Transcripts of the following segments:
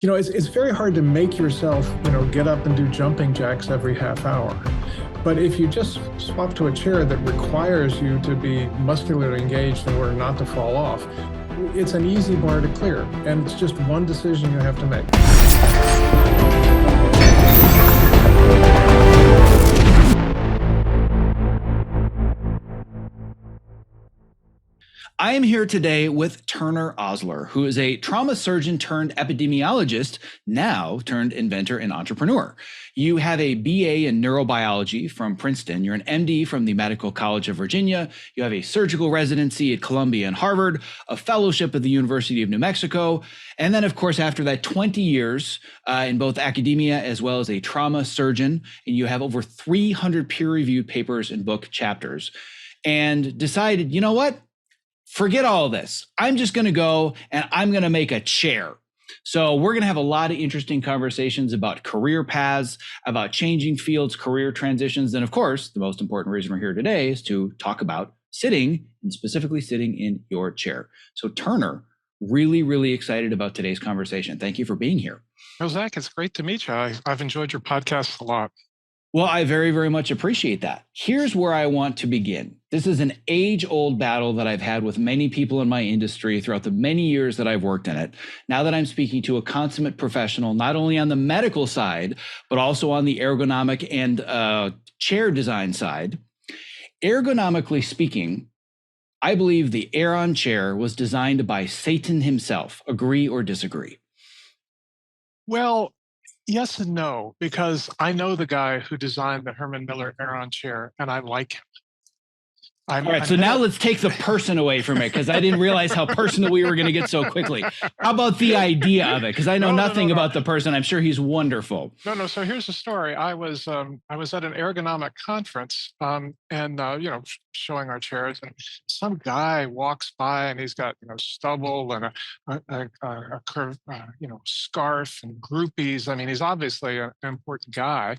It's very hard to make yourself, get up and do jumping jacks every half hour. But if you just swap to a chair that requires you to be muscularly engaged in order not to fall off, it's an easy bar to clear. And it's just one decision you have to make. I am here today with Turner Osler, who is a trauma surgeon turned epidemiologist, now turned inventor and entrepreneur. You have a BA in neurobiology from Princeton. You're an MD from the Medical College of Virginia. You have a surgical residency at Columbia and Harvard, a fellowship at the University of New Mexico. And then, of course, after that, 20 years in both academia as well as a trauma surgeon. And you have over 300 peer-reviewed papers and book chapters. And decided, you know what? Forget all of this. I'm just going to go and I'm going to make a chair. So we're going to have a lot of interesting conversations about career paths, about changing fields, career transitions. And of course, the most important reason we're here today is to talk about sitting, and specifically sitting in your chair. So Turner, really, really excited about today's conversation. Thank you for being here. Well, Zach, it's great to meet you. I've enjoyed your podcast a lot. Well, I very, very much appreciate that. Here's where I want to begin. This is an age-old battle that I've had with many people in my industry throughout the many years that I've worked in it. Now that I'm speaking to a consummate professional, not only on the medical side, but also on the ergonomic and chair design side. Ergonomically speaking, I believe the Aeron chair was designed by Satan himself. Agree or disagree? Well, yes and no, because I know the guy who designed the Herman Miller Aeron chair, and I like him. All right, so now let's take the person away from it, because I didn't realize how personal we were going to get so quickly. How about the idea of it? Because I know nothing about the person. I'm sure he's wonderful. No. So here's the story. I was at an ergonomic conference, showing our chairs, and some guy walks by, and he's got stubble and a curved scarf and groupies. I mean, he's obviously an important guy,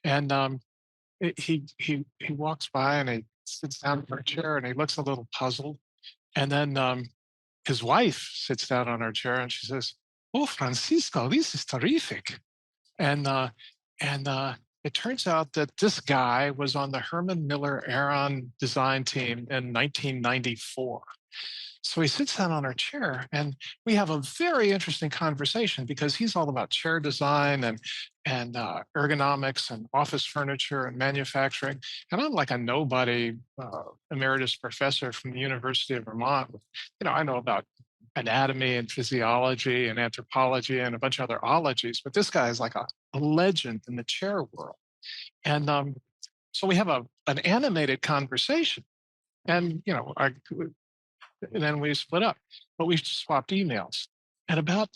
and he walks by and he sits down in our chair and he looks a little puzzled. And then his wife sits down on our chair and she says, "Oh, Francisco, this is terrific." And it turns out that this guy was on the Herman Miller Aeron design team in 1994. So he sits down on our chair and we have a very interesting conversation because he's all about chair design and ergonomics and office furniture and manufacturing. And I'm like a nobody emeritus professor from the University of Vermont. I know about anatomy and physiology and anthropology and a bunch of other ologies, but this guy is like a legend in the chair world. And so we have an animated conversation. And, and then we split up, but we swapped emails. And about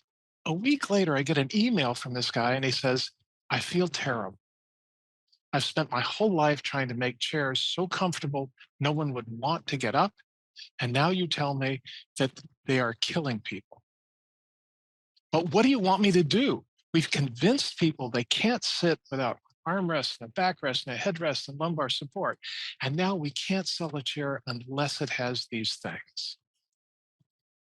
a week later, I get an email from this guy and he says, "I feel terrible. I've spent my whole life trying to make chairs so comfortable no one would want to get up. And now you tell me that they are killing people. But what do you want me to do? We've convinced people they can't sit without armrest and a backrest and a headrest and lumbar support. And now we can't sell a chair unless it has these things."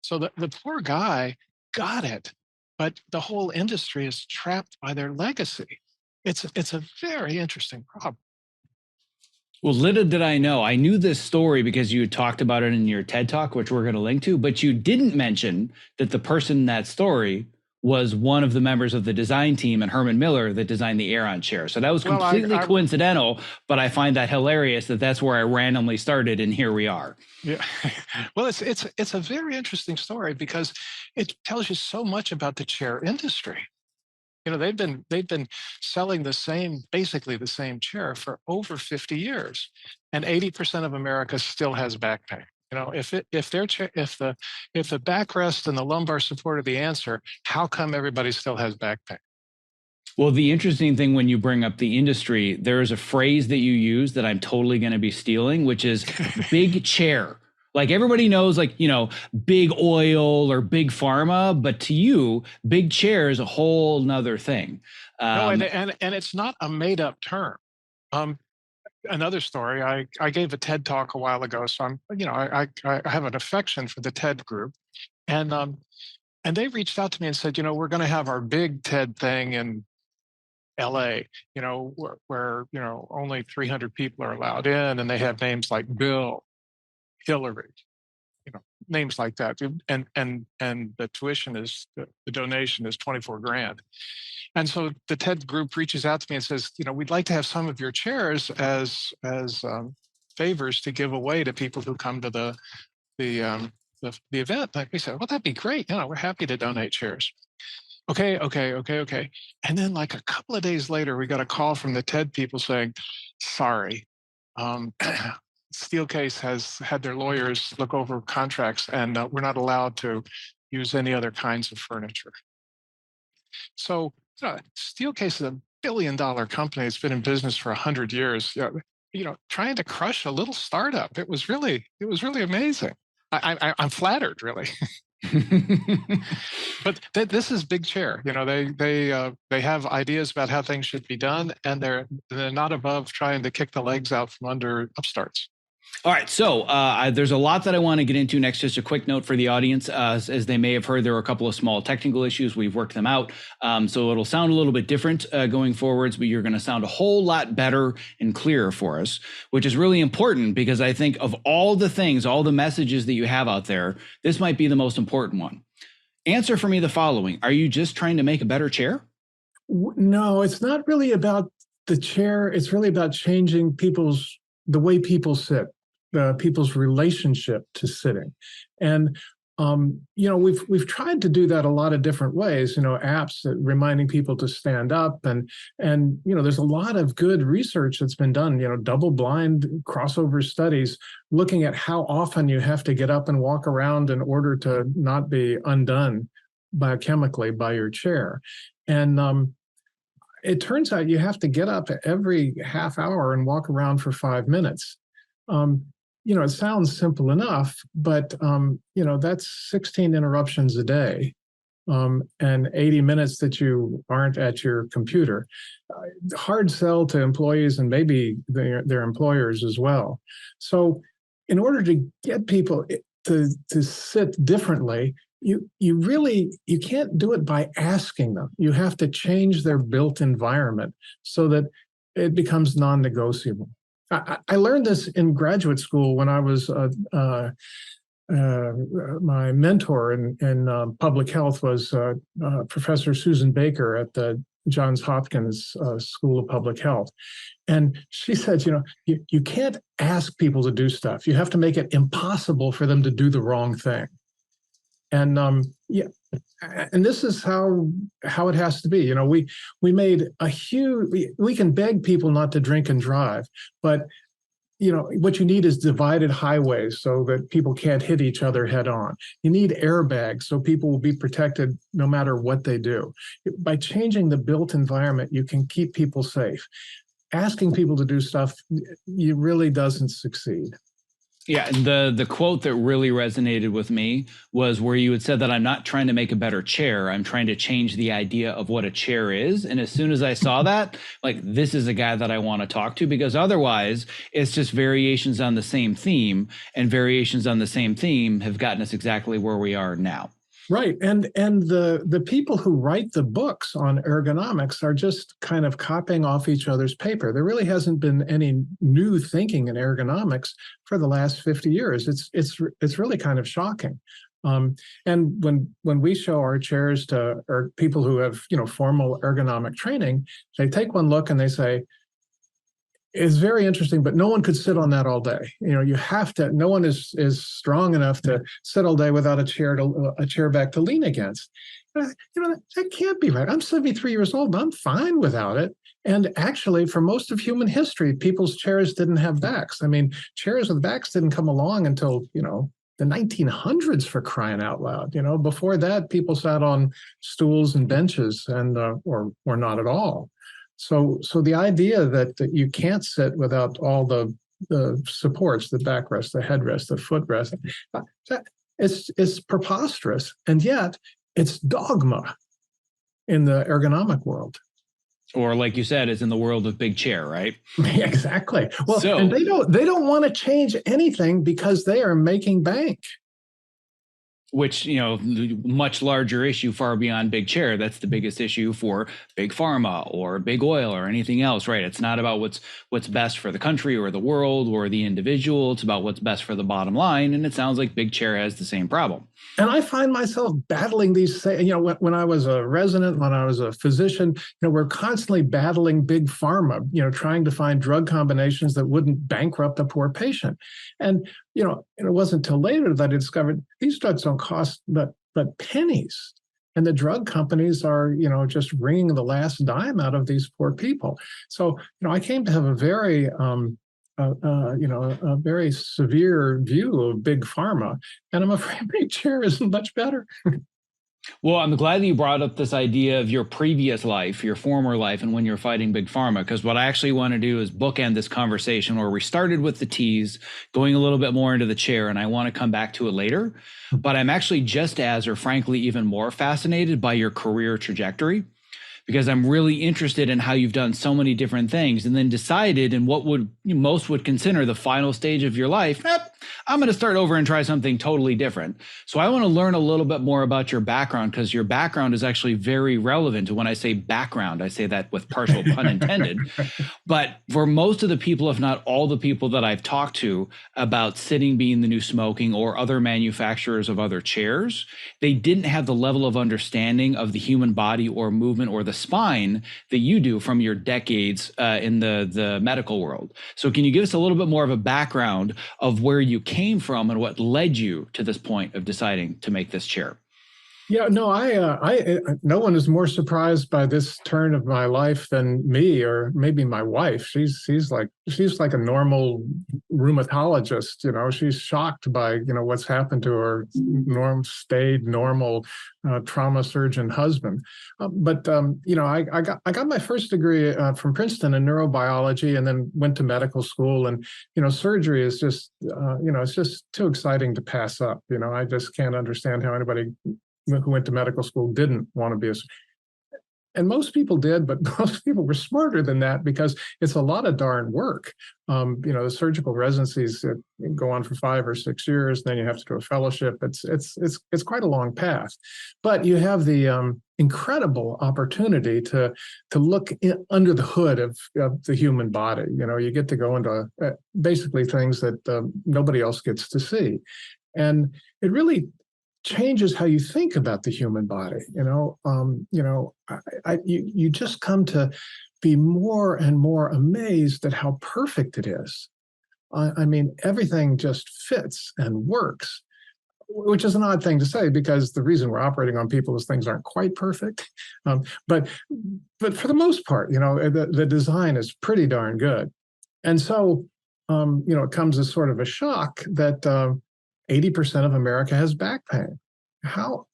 So the poor guy got it, but the whole industry is trapped by their legacy. It's a very interesting problem. Well, little did I know. I knew this story because you had talked about it in your TED Talk, which we're going to link to, but you didn't mention that the person in that story was one of the members of the design team and Herman Miller that designed the Aeron chair. So that was completely coincidental, but I find that hilarious that that's where I randomly started, and here we are. Yeah, well, it's a very interesting story because it tells you so much about the chair industry. They've been selling basically the same chair for over 50 years, and 80% of America still has back pain. If the backrest and the lumbar support are the answer, how come everybody still has back pain? Well, the interesting thing when you bring up the industry, there is a phrase that you use that I'm totally going to be stealing, which is big chair. Like everybody knows, big oil or big pharma, but to you, big chair is a whole nother thing. No, and it's not a made up term. Another story, I gave a TED talk a while ago, so I have an affection for the TED group. And And they reached out to me and said, we're going to have our big TED thing in LA, where only 300 people are allowed in, and they have names like Bill, Hillary, names like that. And the tuition is, the donation is 24 grand. And so the TED group reaches out to me and says, we'd like to have some of your chairs as favors to give away to people who come to the event. Like we said, well, that'd be great. We're happy to donate chairs. Okay. And then like a couple of days later, we got a call from the TED people saying, sorry, Steelcase has had their lawyers look over contracts, and we're not allowed to use any other kinds of furniture. So Steelcase is a billion-dollar company. It's been in business for 100 years. Trying to crush a little startup. It was really amazing. I'm flattered, really. But this is Big Chair. They have ideas about how things should be done, and they're not above trying to kick the legs out from under upstarts. All right, so there's a lot that I want to get into next. Just a quick note for the audience, as they may have heard, there are a couple of small technical issues. We've worked them out, so it'll sound a little bit different going forwards, but you're going to sound a whole lot better and clearer for us, which is really important because I think of all the things, all the messages that you have out there, this might be the most important one. Answer for me the following. Are you just trying to make a better chair? No, it's not really about the chair. It's really about changing the way people sit. People's relationship to sitting. And, we've tried to do that a lot of different ways, apps that reminding people to stand up. And there's a lot of good research that's been done, double-blind crossover studies looking at how often you have to get up and walk around in order to not be undone biochemically by your chair. And it turns out you have to get up every half hour and walk around for 5 minutes. It sounds simple enough, but, that's 16 interruptions a day and 80 minutes that you aren't at your computer. Hard sell to employees and maybe their employers as well. So in order to get people to sit differently, you can't do it by asking them. You have to change their built environment so that it becomes non-negotiable. I learned this in graduate school when I was my mentor in public health was Professor Susan Baker at the Johns Hopkins School of Public Health. And she said, you can't ask people to do stuff. You have to make it impossible for them to do the wrong thing. And and this is how it has to be. We made a huge. We can beg people not to drink and drive, but what you need is divided highways so that people can't hit each other head on. You need airbags so people will be protected no matter what they do. By changing the built environment, you can keep people safe. Asking people to do stuff, it really doesn't succeed. Yeah, the quote that really resonated with me was where you had said that I'm not trying to make a better chair. I'm trying to change the idea of what a chair is. And as soon as I saw that, like, this is a guy that I want to talk to, because otherwise it's just variations on the same theme, and variations on the same theme have gotten us exactly where we are now. Right. And the people who write the books on ergonomics are just kind of copying off each other's paper. There really hasn't been any new thinking in ergonomics for the last 50 years. It's really kind of shocking. And when we show our chairs to people who have formal ergonomic training, they take one look and they say, it's very interesting, but no one could sit on that all day. You have to. No one is strong enough to sit all day without a chair back to lean against. That can't be right. I'm 73 years old, but I'm fine without it. And actually, for most of human history, people's chairs didn't have backs. I mean, chairs with backs didn't come along until the 1900s, for crying out loud. Before that, people sat on stools and benches, and or not at all. So the idea that you can't sit without all the supports, the backrest, the headrest, the footrest, it's preposterous. And yet it's dogma in the ergonomic world. Or, like you said, it's in the world of Big Chair, right? Exactly. Well, and they don't want to change anything because they are making bank. which, much larger issue far beyond big chair. That's the biggest issue for big pharma or big oil or anything else, right? It's not about what's best for the country or the world or the individual. It's about what's best for the bottom line. And it sounds like big chair has the same problem. And I find myself battling these, when I was a resident, when I was a physician, we're constantly battling big pharma, trying to find drug combinations that wouldn't bankrupt a poor patient. And, it wasn't until later that I discovered these drugs don't cost but pennies. And the drug companies are, just wringing the last dime out of these poor people. So, I came to have a very, a very severe view of big pharma, and I'm afraid big chair isn't much better. Well, I'm glad that you brought up this idea of your previous life, your former life, and when you're fighting big pharma, because what I actually want to do is bookend this conversation where we started with the T's, going a little bit more into the chair, and I want to come back to it later. But I'm actually just as, or frankly, even more fascinated by your career trajectory, because I'm really interested in how you've done so many different things and then decided in what most would consider the final stage of your life, I'm going to start over and try something totally different. So I want to learn a little bit more about your background, because your background is actually very relevant. And when I say background, I say that with partial pun intended. But for most of the people, if not all the people that I've talked to about sitting being the new smoking or other manufacturers of other chairs, they didn't have the level of understanding of the human body or movement or the spine that you do from your decades in the medical world. So can you give us a little bit more of a background of where you came from and what led you to this point of deciding to make this chair? Yeah, no, no one is more surprised by this turn of my life than me, or maybe my wife. She's like a normal rheumatologist. She's shocked by what's happened to her normal trauma surgeon husband. I got my first degree from Princeton in neurobiology, and then went to medical school. And surgery is just it's just too exciting to pass up. I just can't understand how anybody who went to medical school didn't want to be and most people did, but most people were smarter than that, because it's a lot of darn work. The surgical residencies go on for 5 or 6 years, and then you have to do a fellowship. It's quite a long path, but you have the incredible opportunity to look under the hood of the human body. You get to go into basically things that nobody else gets to see, and it really changes how you think about the human body. You just come to be more and more amazed at how perfect it is. I mean, everything just fits and works, which is an odd thing to say, because the reason we're operating on people is things aren't quite perfect. But for the most part, the design is pretty darn good. And so, it comes as sort of a shock that 80% of America has back pain. How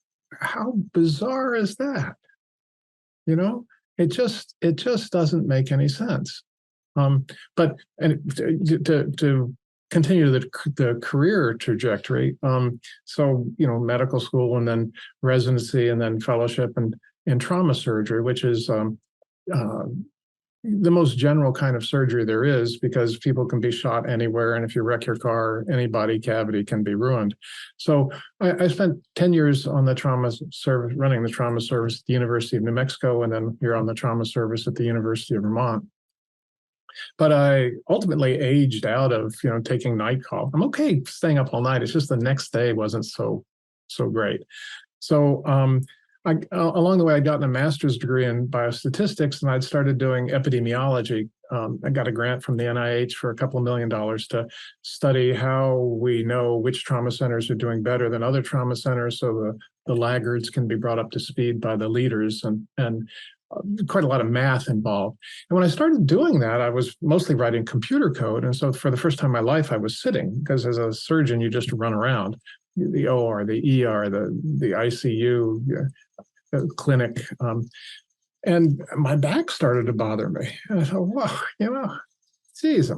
bizarre is that? It just doesn't make any sense. But to continue the career trajectory, so medical school, and then residency, and then fellowship in trauma surgery, which is the most general kind of surgery there is, because people can be shot anywhere, and if you wreck your car, any body cavity can be ruined. So I spent 10 years on the trauma service, running the trauma service at the University of New Mexico, and then here on the trauma service at the University of Vermont. But I ultimately aged out of taking night call. I'm okay staying up all night. It's just the next day wasn't so great. So along the way, I'd gotten a master's degree in biostatistics, and I'd started doing epidemiology. I got a grant from the NIH for a couple of $1 million to study how we know which trauma centers are doing better than other trauma centers, so the laggards can be brought up to speed by the leaders, and quite a lot of math involved. And when I started doing that, I was mostly writing computer code. And so for the first time in my life, I was sitting, because as a surgeon, you just run around. The OR, the ER, the ICU, the clinic, and my back started to bother me. And I thought, wow, geez.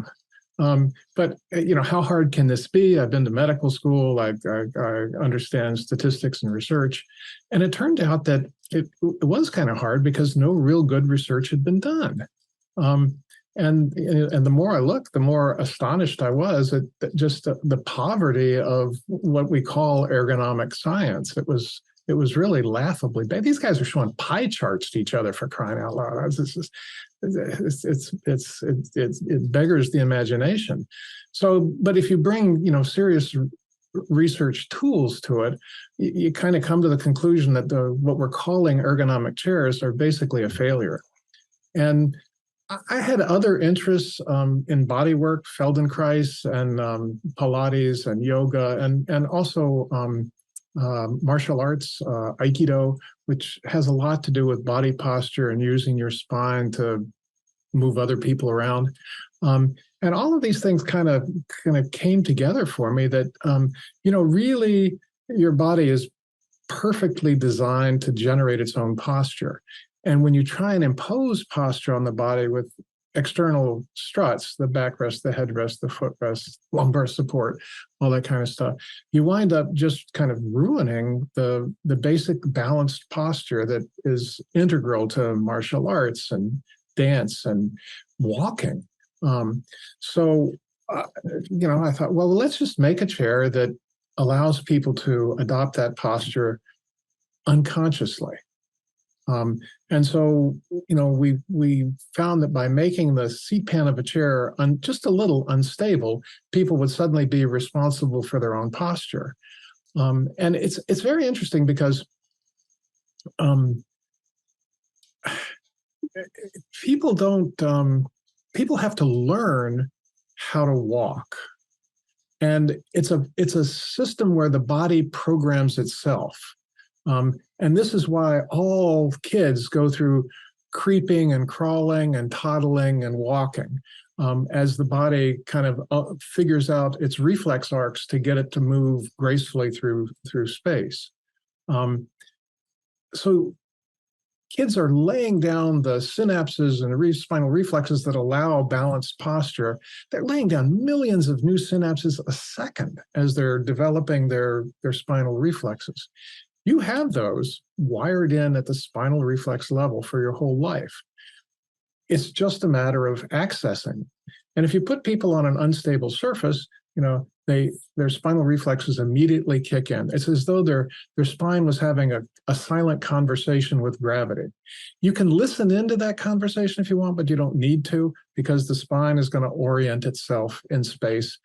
But how hard can this be? I've been to medical school. I understand statistics and research, and it turned out that it was kind of hard, because no real good research had been done. And the more I looked, the more astonished I was at just the poverty of what we call ergonomic science. It was really laughably bad. These guys are showing pie charts to each other, for crying out loud. It beggars the imagination. So, but if you bring, serious research tools to it, you kind of come to the conclusion that what we're calling ergonomic chairs are basically a failure. And I had other interests in body work, Feldenkrais and Pilates and yoga, and also martial arts, Aikido, which has a lot to do with body posture and using your spine to move other people around. And all of these things kind of came together for me that, really your body is perfectly designed to generate its own posture. And when you try and impose posture on the body with external struts, the backrest, the headrest, the footrest, lumbar support, all that kind of stuff, you wind up just kind of ruining the basic balanced posture that is integral to martial arts and dance and walking. So I thought, well, let's just make a chair that allows people to adopt that posture unconsciously. And so, we found that by making the seat pan of a chair just a little unstable, people would suddenly be responsible for their own posture. And it's very interesting because people have to learn how to walk. And it's a system where the body programs itself. And this is why all kids go through creeping and crawling and toddling and walking, as the body kind of figures out its reflex arcs to get it to move gracefully through space. So kids are laying down the synapses and the spinal reflexes that allow balanced posture. They're laying down millions of new synapses a second as they're developing their spinal reflexes. You have those wired in at the spinal reflex level for your whole life. It's just a matter of accessing. And if you put people on an unstable surface, their spinal reflexes immediately kick in. It's as though their spine was having a silent conversation with gravity. You can listen into that conversation if you want, but you don't need to, because the spine is going to orient itself in space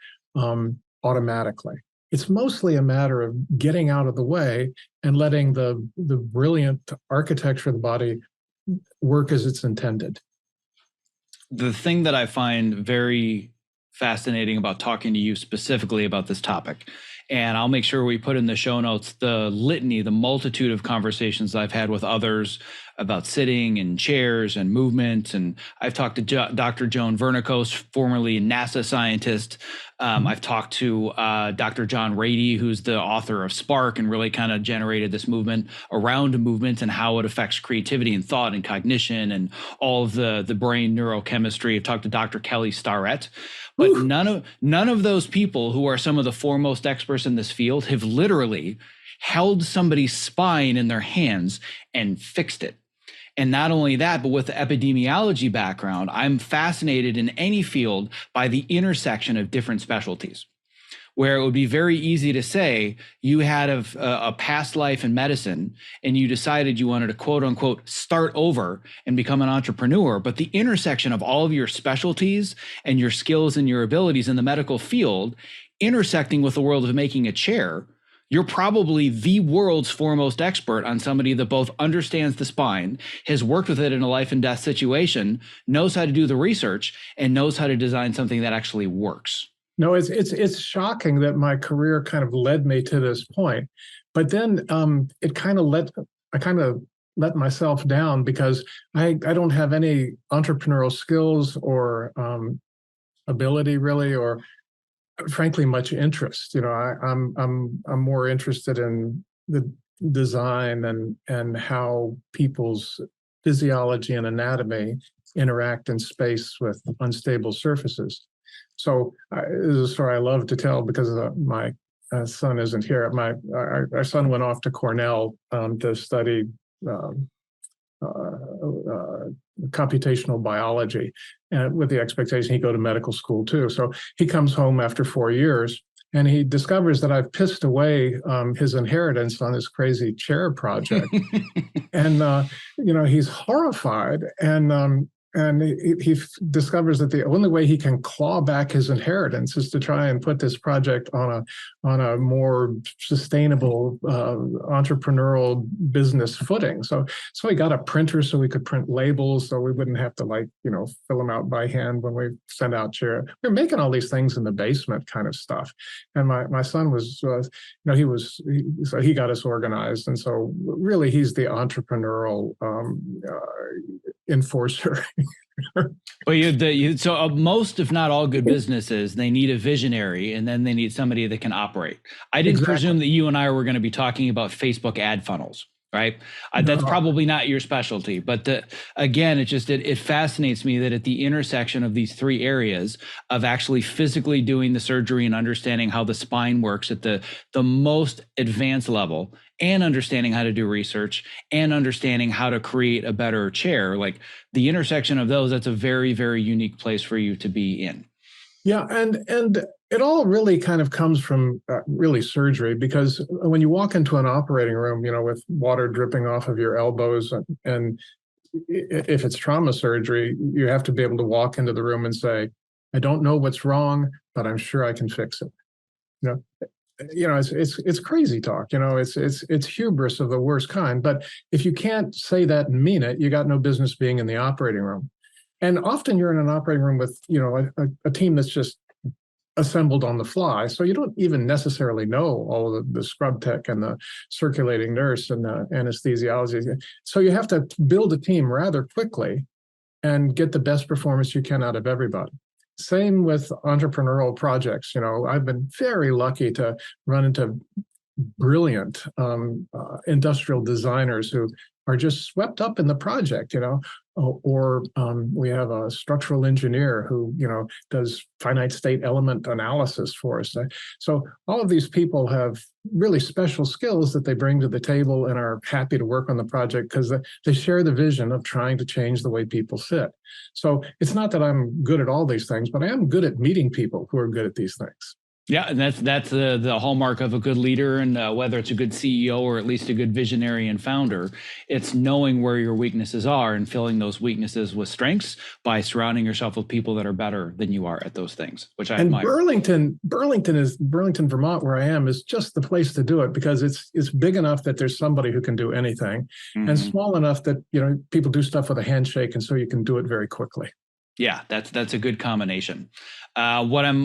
automatically. It's mostly a matter of getting out of the way and letting the brilliant architecture of the body work as it's intended. The thing that I find very fascinating about talking to you specifically about this topic, and I'll make sure we put in the show notes the litany, the multitude of conversations I've had with others about sitting and chairs and movement. And I've talked to Dr. Joan Vernikos, formerly NASA scientist. I've talked to Dr. John Rady, who's the author of Spark and really kind of generated this movement around movement and how it affects creativity and thought and cognition and all of the brain neurochemistry. I've talked to Dr. Kelly Starrett. But none of those people who are some of the foremost experts in this field have literally held somebody's spine in their hands and fixed it. And not only that, but with the epidemiology background, I'm fascinated in any field by the intersection of different specialties, where it would be very easy to say you had a past life in medicine and you decided you wanted to quote unquote start over and become an entrepreneur. But the intersection of all of your specialties and your skills and your abilities in the medical field intersecting with the world of making a chair, you're probably the world's foremost expert on somebody that both understands the spine, has worked with it in a life and death situation, knows how to do the research, and knows how to design something that actually works. No, it's shocking that my career kind of led me to this point, but then I kind of let myself down because I don't have any entrepreneurial skills or ability really, or frankly much interest. I'm more interested in the design and how people's physiology and anatomy interact in space with unstable surfaces. So this is a story I love to tell because my son isn't here. Our son went off to Cornell to study computational biology, and with the expectation he'd go to medical school too. So he comes home after 4 years, and he discovers that I've pissed away his inheritance on this crazy chair project. And he's horrified, and he discovers that the only way he can claw back his inheritance is to try and put this project on a more sustainable entrepreneurial business footing. So he got a printer so we could print labels, so we wouldn't have to fill them out by hand when we send out chair. We're making all these things in the basement kind of stuff. And my son was, so he got us organized. And so really he's the entrepreneurial enforcer. So most, if not all, good businesses, they need a visionary, and then they need somebody that can operate. I didn't presume that you and I were going to be talking about Facebook ad funnels, right? That's probably not your specialty, but again, it fascinates me that at the intersection of these three areas of actually physically doing the surgery and understanding how the spine works at the most advanced level, and understanding how to do research and understanding how to create a better chair, like the intersection of those, that's a very, very unique place for you to be in. Yeah, and it all really kind of comes from really surgery, because when you walk into an operating room, with water dripping off of your elbows, and if it's trauma surgery, you have to be able to walk into the room and say, I don't know what's wrong, but I'm sure I can fix it. It's crazy talk. It's hubris of the worst kind. But if you can't say that and mean it, you got no business being in the operating room. And often you're in an operating room with a team that's just assembled on the fly, so you don't even necessarily know all of the scrub tech and the circulating nurse and the anesthesiology. So you have to build a team rather quickly and get the best performance you can out of everybody. Same with entrepreneurial projects. I've been very lucky to run into brilliant industrial designers who are just swept up in the project, or we have a structural engineer who, does finite state element analysis for us. So all of these people have really special skills that they bring to the table and are happy to work on the project because they share the vision of trying to change the way people sit. So it's not that I'm good at all these things, but I am good at meeting people who are good at these things. Yeah, and that's the hallmark of a good leader, and whether it's a good CEO or at least a good visionary and founder, it's knowing where your weaknesses are and filling those weaknesses with strengths by surrounding yourself with people that are better than you are at those things, which I admire. Burlington, Vermont, where I am, is just the place to do it because it's big enough that there's somebody who can do anything, and small enough that people do stuff with a handshake, and so you can do it very quickly. Yeah, that's a good combination. What I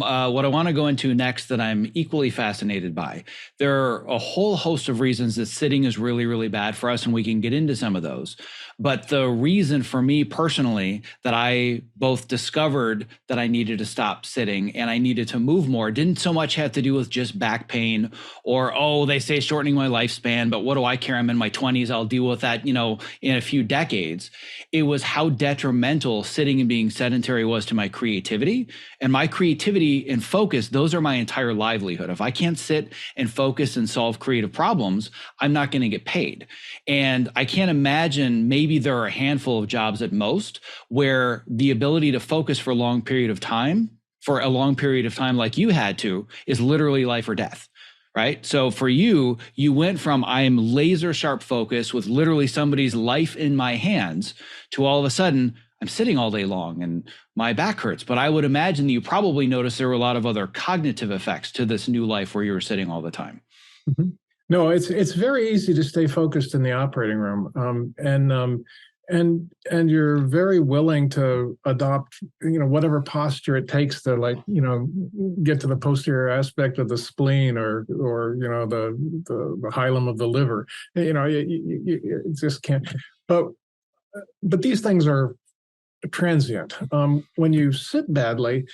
want to go into next that I'm equally fascinated by, there are a whole host of reasons that sitting is really, really bad for us, and we can get into some of those. But the reason for me personally that I both discovered that I needed to stop sitting and I needed to move more didn't so much have to do with just back pain or, they say shortening my lifespan, but what do I care? I'm in my 20s. I'll deal with that, in a few decades. It was how detrimental sitting and being sedentary was to my creativity. And my creativity and focus, those are my entire livelihood. If I can't sit and focus and solve creative problems, I'm not going to get paid. And I can't imagine, maybe there are a handful of jobs at most where the ability to focus for a long period of time like you had to, is literally life or death. Right. So for you went from I am laser sharp focus with literally somebody's life in my hands to all of a sudden I'm sitting all day long and my back hurts. But I would imagine that you probably noticed there were a lot of other cognitive effects to this new life where you were sitting all the time. Mm-hmm. No, it's very easy to stay focused in the operating room, and you're very willing to adopt whatever posture it takes to get to the posterior aspect of the spleen or the hilum of the liver. You just can't. But these things are transient. When you sit badly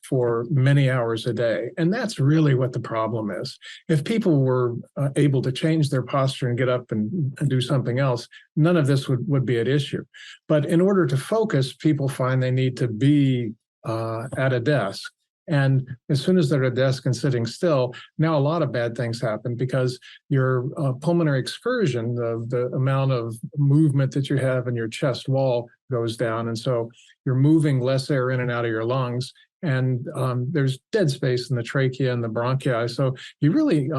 for many hours a day. And that's really what the problem is. If people were able to change their posture and get up and do something else, none of this would be at issue. But in order to focus, people find they need to be at a desk. And as soon as they're at a desk and sitting still, now a lot of bad things happen because your pulmonary excursion, the amount of movement that you have in your chest wall goes down. And so you're moving less air in and out of your lungs. And there's dead space in the trachea and the bronchi. So you really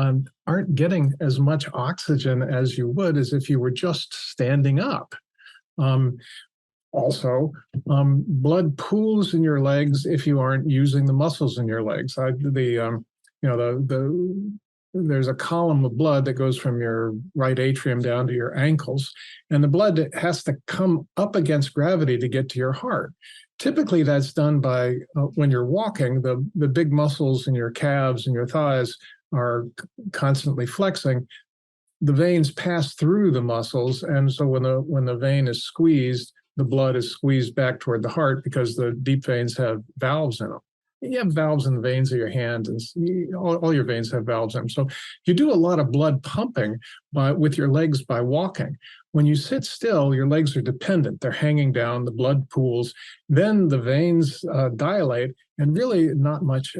aren't getting as much oxygen as you would as if you were just standing up. Also, blood pools in your legs if you aren't using the muscles in your legs. There's a column of blood that goes from your right atrium down to your ankles, and the blood has to come up against gravity to get to your heart. Typically, that's done by when you're walking, the big muscles in your calves and your thighs are constantly flexing. The veins pass through the muscles, and so when the vein is squeezed, the blood is squeezed back toward the heart because the deep veins have valves in them. You have valves in the veins of your hand, and all your veins have valves in them. So you do a lot of blood pumping with your legs by walking. When you sit still, your legs are dependent. They're hanging down, the blood pools, then the veins dilate, and really not much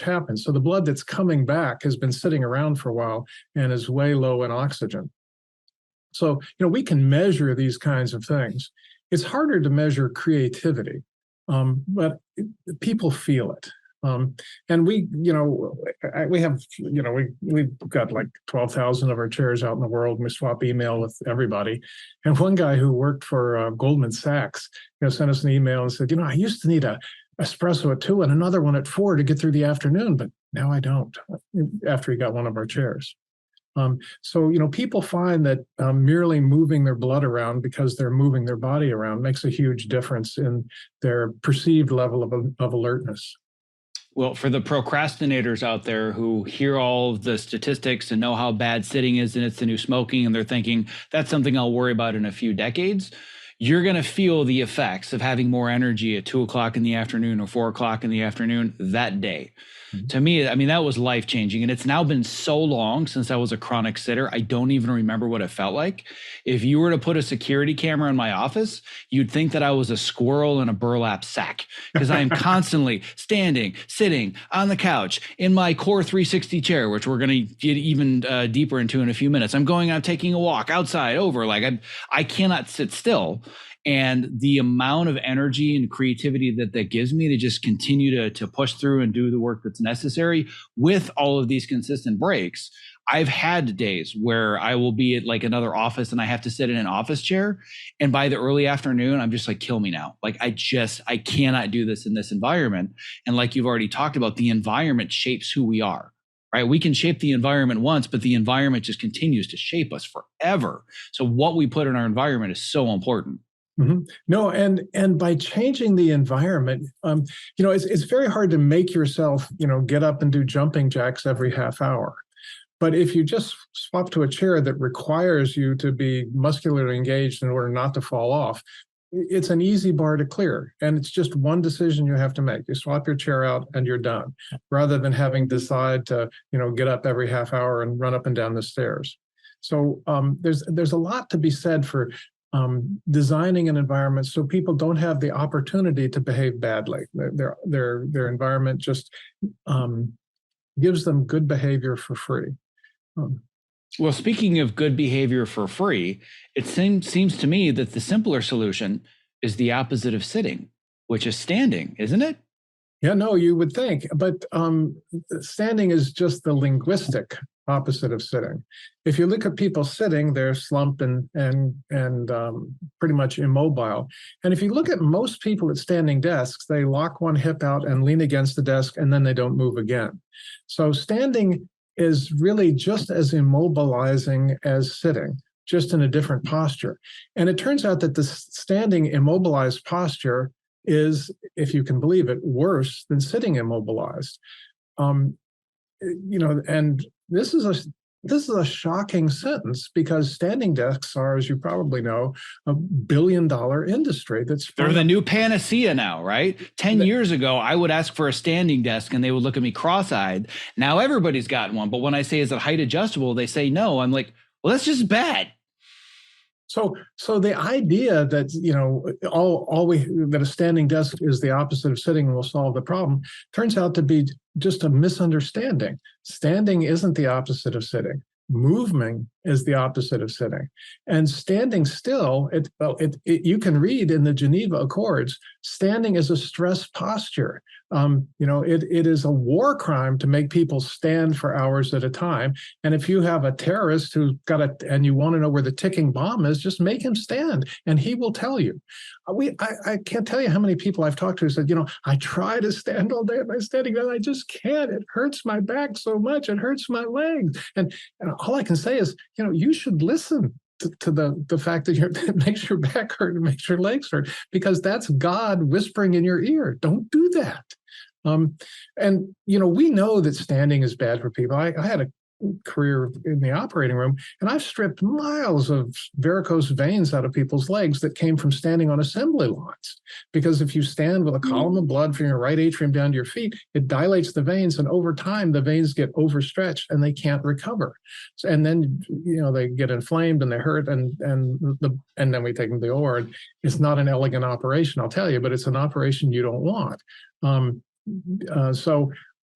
happens. So the blood that's coming back has been sitting around for a while and is way low in oxygen. So, we can measure these kinds of things. It's harder to measure creativity, but people feel it. And we've got like 12,000 of our chairs out in the world, and we swap email with everybody. And one guy who worked for Goldman Sachs, sent us an email and said, I used to need a espresso at 2 and another one at 4 to get through the afternoon, but now I don't, after he got one of our chairs. So people find that merely moving their blood around because they're moving their body around makes a huge difference in their perceived level of alertness. Well, for the procrastinators out there who hear all of the statistics and know how bad sitting is and it's the new smoking, and they're thinking that's something I'll worry about in a few decades, you're going to feel the effects of having more energy at 2 o'clock in the afternoon or 4 o'clock in the afternoon that day. To me, that was life-changing. And it's now been so long since I was a chronic sitter, I don't even remember what it felt like. If you were to put a security camera in my office, you'd think that I was a squirrel in a burlap sack, because I am constantly standing, sitting on the couch in my QOR360 chair, which we're going to get even deeper into in a few minutes. I'm taking a walk outside over, I cannot sit still. And the amount of energy and creativity that gives me to just continue to push through and do the work that's necessary with all of these consistent breaks. I've had days where I will be at like another office and I have to sit in an office chair. And by the early afternoon, I'm just like, kill me now. I cannot do this in this environment. And like you've already talked about, the environment shapes who we are. Right? We can shape the environment once, but the environment just continues to shape us forever. So what we put in our environment is so important. Mm-hmm. No, and by changing the environment, it's very hard to make yourself, get up and do jumping jacks every half hour. But if you just swap to a chair that requires you to be muscularly engaged in order not to fall off, it's an easy bar to clear. And it's just one decision you have to make. You swap your chair out and you're done, rather than having to decide to, get up every half hour and run up and down the stairs. So there's a lot to be said for designing an environment so people don't have the opportunity to behave badly. Their environment just gives them good behavior for free. Well, speaking of good behavior for free, it seems to me that the simpler solution is the opposite of sitting, which is standing, isn't it? Yeah, no, you would think, but standing is just the linguistic opposite of sitting. If you look at people sitting, they're slumped and pretty much immobile. And if you look at most people at standing desks, they lock one hip out and lean against the desk, and then they don't move again. So standing is really just as immobilizing as sitting, just in a different posture. And it turns out that the standing immobilized posture is, if you can believe it, worse than sitting immobilized. And this is a shocking sentence, because standing desks are, as you probably know, $1 billion industry. They're the new panacea now, right? 10 years ago, I would ask for a standing desk and they would look at me cross-eyed. Now everybody's got one. But when I say, is it height adjustable? They say no. I'm like, well, that's just bad. So the idea that that a standing desk is the opposite of sitting and will solve the problem turns out to be just a misunderstanding. Standing isn't the opposite of sitting. Moving is the opposite of sitting. And standing still, you can read in the Geneva Accords, standing is a stress posture. It is a war crime to make people stand for hours at a time. And if you have a terrorist and you want to know where the ticking bomb is, just make him stand and he will tell you. I can't tell you how many people I've talked to who said, I try to stand all day at my standing desk. I just can't. It hurts my back so much. It hurts my legs. And all I can say is, you should listen to the fact that it makes your back hurt and makes your legs hurt, because that's God whispering in your ear. Don't do that. We know that standing is bad for people. I had a career in the operating room, and I've stripped miles of varicose veins out of people's legs that came from standing on assembly lines. Because if you stand with a column of blood from your right atrium down to your feet, it dilates the veins, and over time the veins get overstretched and they can't recover. And then they get inflamed and they hurt, and then we take them to the OR. It's not an elegant operation, I'll tell you, but it's an operation you don't want.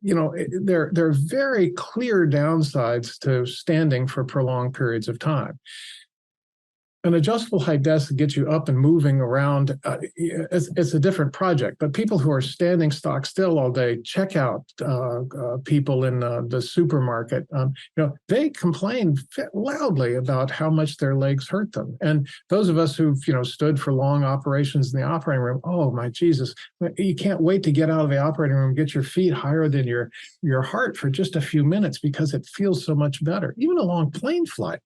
There are very clear downsides to standing for prolonged periods of time. An adjustable height desk gets you up and moving around. It's a different project, but people who are standing stock still all day, check out people in the supermarket. They complain loudly about how much their legs hurt them. And those of us who've stood for long operations in the operating room, oh my Jesus, you can't wait to get out of the operating room, get your feet higher than your heart for just a few minutes, because it feels so much better. Even a long plane flight.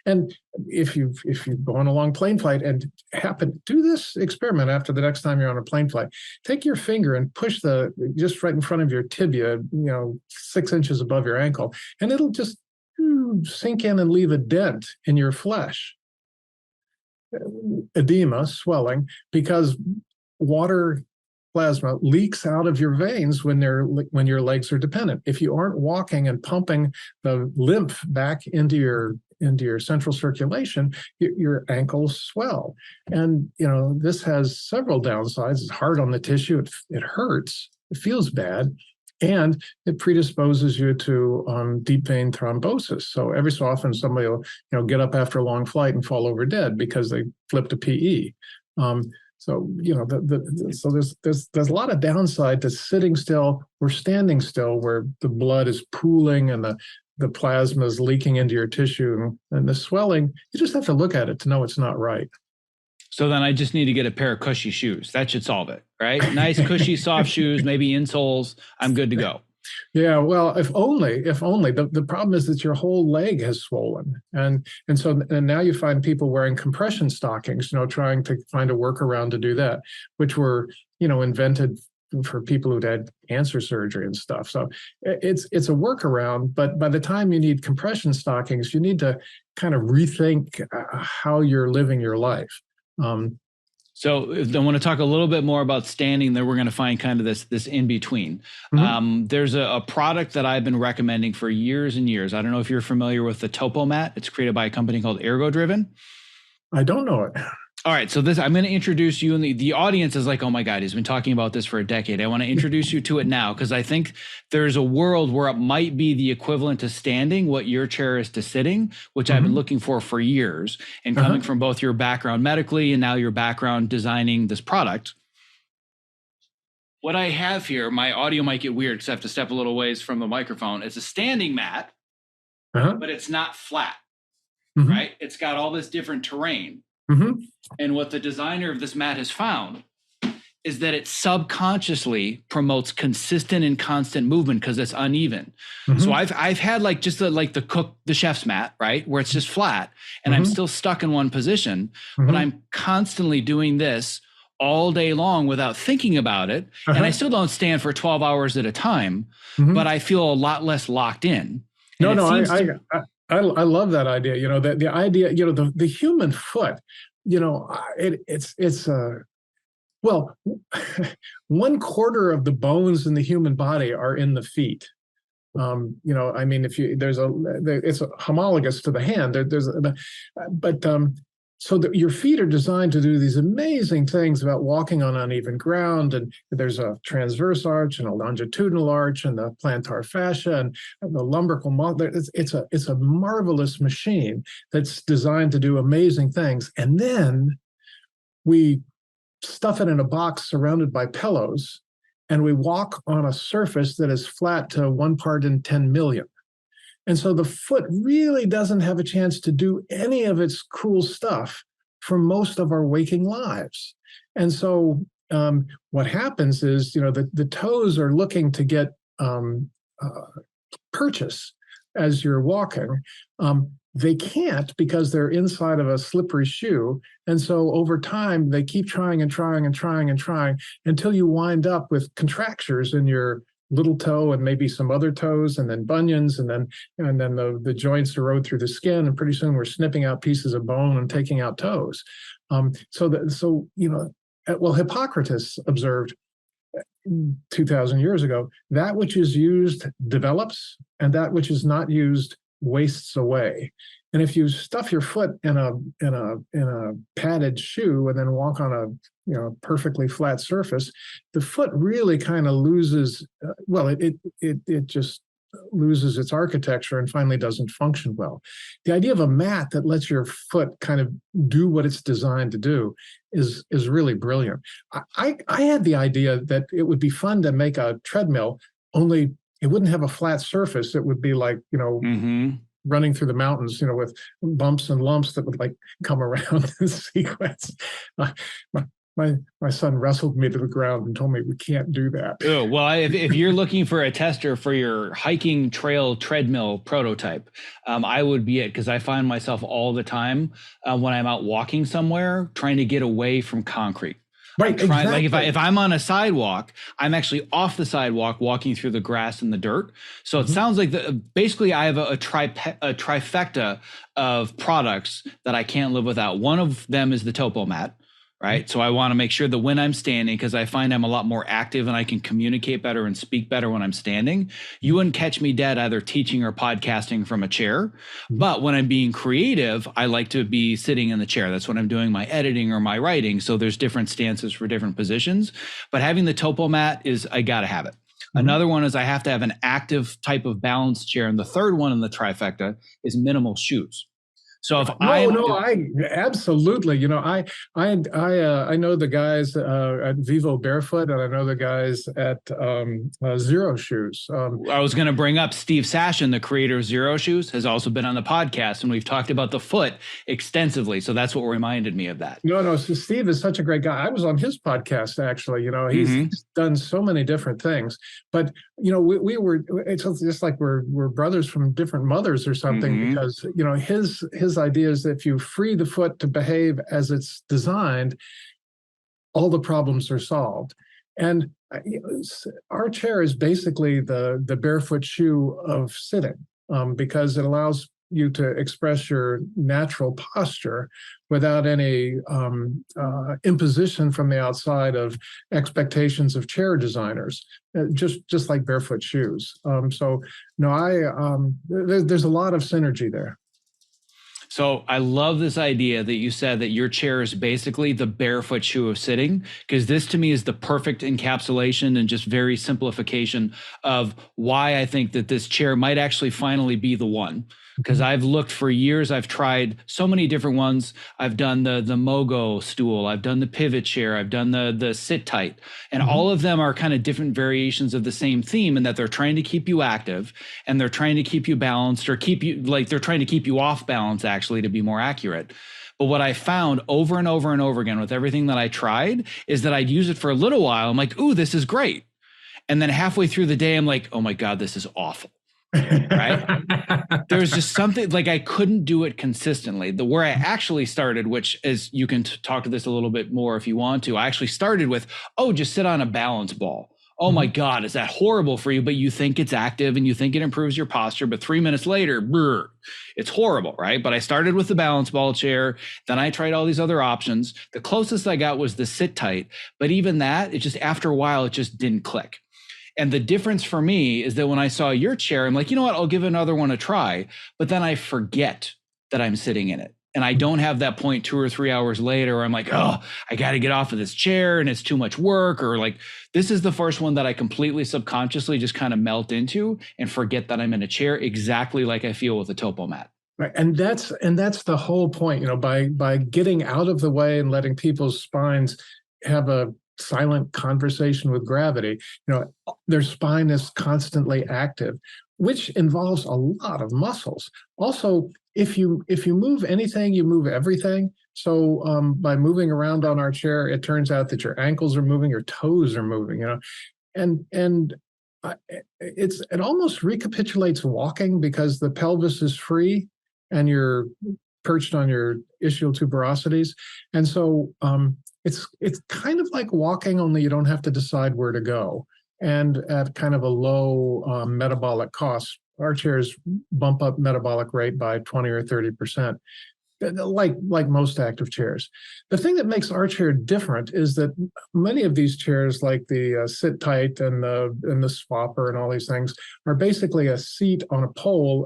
And if you go on a long plane flight and do this experiment after the next time you're on a plane flight, take your finger and push just right in front of your tibia, 6 inches above your ankle, and it'll just sink in and leave a dent in your flesh. Edema, swelling, because water plasma leaks out of your veins when your legs are dependent. If you aren't walking and pumping the lymph back into your central circulation, your ankles swell. And this has several downsides. It's hard on the tissue. It hurts. It feels bad. And it predisposes you to deep vein thrombosis. So every so often somebody will get up after a long flight and fall over dead because they flipped a PE. So there's a lot of downside to sitting still or standing still, where the blood is pooling and the plasma is leaking into your tissue, and the swelling. You just have to look at it to know it's not right. So then I just need to get a pair of cushy shoes. That should solve it, right? Nice, cushy, soft shoes, maybe insoles. I'm good to go. Yeah, well, if only. The problem is that your whole leg has swollen, and now you find people wearing compression stockings, trying to find a workaround to do that, which were invented for people who'd had cancer surgery and stuff. So it's a workaround, but by the time you need compression stockings, you need to kind of rethink how you're living your life. So I want to talk a little bit more about standing, then we're going to find kind of this in between. Mm-hmm. There's a product that I've been recommending for years and years. I don't know if you're familiar with the Topo Mat. It's created by a company called Ergodriven. I don't know it. All right, so I'm going to introduce you, and the audience is like, oh my God, he's been talking about this for a decade. I want to introduce you to it now, because I think there's a world where it might be the equivalent to standing what your chair is to sitting, which I've been looking for years. And coming from both your background medically and now your background designing this product. What I have here, my audio might get weird because I have to step a little ways from the microphone. It's a standing mat, but it's not flat, right? It's got all this different terrain. And what the designer of this mat has found is that it subconsciously promotes consistent and constant movement because it's uneven. So I've had like just the chef's mat, right, where it's just flat, and I'm still stuck in one position, but I'm constantly doing this all day long without thinking about it. And I still don't stand for 12 hours at a time, but I feel a lot less locked in. I love that idea. The idea, the human foot, well, 1/4 of the bones in the human body are in the feet. If it's homologous to the hand. so that your feet are designed to do these amazing things about walking on uneven ground. And there's a transverse arch and a longitudinal arch and the plantar fascia and the lumbrical muscle. It's a marvelous machine that's designed to do amazing things. And then we stuff it in a box surrounded by pillows, and we walk on a surface that is flat to 1 part in 10 million. And so the foot really doesn't have a chance to do any of its cool stuff for most of our waking lives. And so what happens is, the toes are looking to get purchase as you're walking. They can't because they're inside of a slippery shoe. And so over time, they keep trying and trying and trying and trying until you wind up with contractures in your little toe and maybe some other toes, and then bunions, and then the joints erode through the skin, and pretty soon we're snipping out pieces of bone and taking out toes. Hippocrates observed 2,000 years ago, that which is used develops, and that which is not used wastes away. And if you stuff your foot in a padded shoe and then walk on a perfectly flat surface, the foot really kind of loses. It just loses its architecture and finally doesn't function well. The idea of a mat that lets your foot kind of do what it's designed to do is really brilliant. I had the idea that it would be fun to make a treadmill, only it wouldn't have a flat surface. It would be like, running through the mountains, with bumps and lumps that would like come around in sequence. My son wrestled me to the ground and told me we can't do that. Oh, well, if you're looking for a tester for your hiking trail treadmill prototype, I would be it, because I find myself all the time when I'm out walking somewhere trying to get away from concrete. Right, exactly. Like if I'm on a sidewalk, I'm actually off the sidewalk walking through the grass and the dirt. So it sounds like basically I have a trifecta of products that I can't live without. One of them is the topo mat, right? So I want to make sure that when I'm standing, because I find I'm a lot more active and I can communicate better and speak better when I'm standing. You wouldn't catch me dead either teaching or podcasting from a chair. But when I'm being creative, I like to be sitting in the chair. That's when I'm doing my editing or my writing. So there's different stances for different positions. But having the topo mat I got to have it. Another one is I have to have an active type of balance chair. And the third one in the trifecta is minimal shoes. So if I absolutely, I know the guys at Vivo Barefoot, and I know the guys at Zero Shoes. I was going to bring up Steve Sashin, the creator of Zero Shoes, has also been on the podcast, and we've talked about the foot extensively. So that's what reminded me of that. No. So Steve is such a great guy. I was on his podcast, actually. He's done so many different things. But we were. It's just like we're brothers from different mothers or something, because his idea is that if you free the foot to behave as it's designed, all the problems are solved. And our chair is basically the barefoot shoe of sitting, because it allows you to express your natural posture without any imposition from the outside of expectations of chair designers, just like barefoot shoes. There's a lot of synergy there. So I love this idea that you said that your chair is basically the barefoot shoe of sitting, because this to me is the perfect encapsulation and just very simplification of why I think that this chair might actually finally be the one. Because I've looked for years, I've tried so many different ones. I've done the Mogo stool, I've done the pivot chair, I've done the sit tight, and all of them are kind of different variations of the same theme, in that they're trying to keep you active and they're trying to keep you balanced, or they're trying to keep you off balance, actually, to be more accurate. But what I found over and over and over again with everything that I tried is that I'd use it for a little while. I'm like, ooh, this is great. And then halfway through the day, I'm like, oh my God, this is awful. Right? There's just something like I couldn't do it consistently. Where I actually started, which is, you can talk to this a little bit more if you want to. I actually started with, just sit on a balance ball. Oh my God, is that horrible for you? But you think it's active and you think it improves your posture, but 3 minutes later, it's horrible, right? But I started with the balance ball chair. Then I tried all these other options. The closest I got was the sit tight. But even that, it just, after a while, it just didn't click. And the difference for me is that when I saw your chair, I'm like, you know what, I'll give another one a try. But then I forget that I'm sitting in it. And I don't have that point 2 or 3 hours later where I'm like, oh, I got to get off of this chair and it's too much work. Or like, this is the first one that I completely subconsciously just kind of melt into and forget that I'm in a chair, exactly like I feel with a topo mat. Right. And that's the whole point, by getting out of the way and letting people's spines have a silent conversation with gravity, their spine is constantly active, which involves a lot of muscles. Also, if you move anything, you move everything. So by moving around on our chair, it turns out that your ankles are moving, your toes are moving, and it almost recapitulates walking because the pelvis is free and you're perched on your ischial tuberosities. And so it's kind of like walking, only you don't have to decide where to go. And at kind of a low metabolic cost, our chairs bump up metabolic rate by 20 or 30%, like most active chairs. The thing that makes our chair different is that many of these chairs, like the sit tight and the swapper and all these things, are basically a seat on a pole,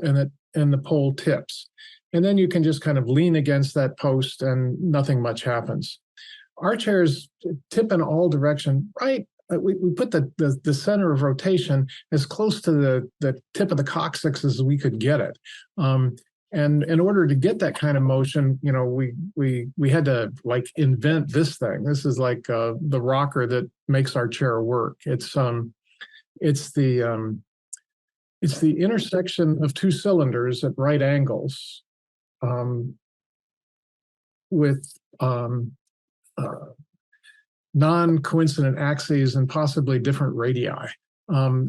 and the pole tips. And then you can just kind of lean against that post and nothing much happens. Our chairs tip in all directions, right? We put the center of rotation as close to the tip of the coccyx as we could get it. And in order to get that kind of motion, we had to like invent this thing. This is like the rocker that makes our chair work. It's the intersection of two cylinders at right angles with non-coincident axes and possibly different radii.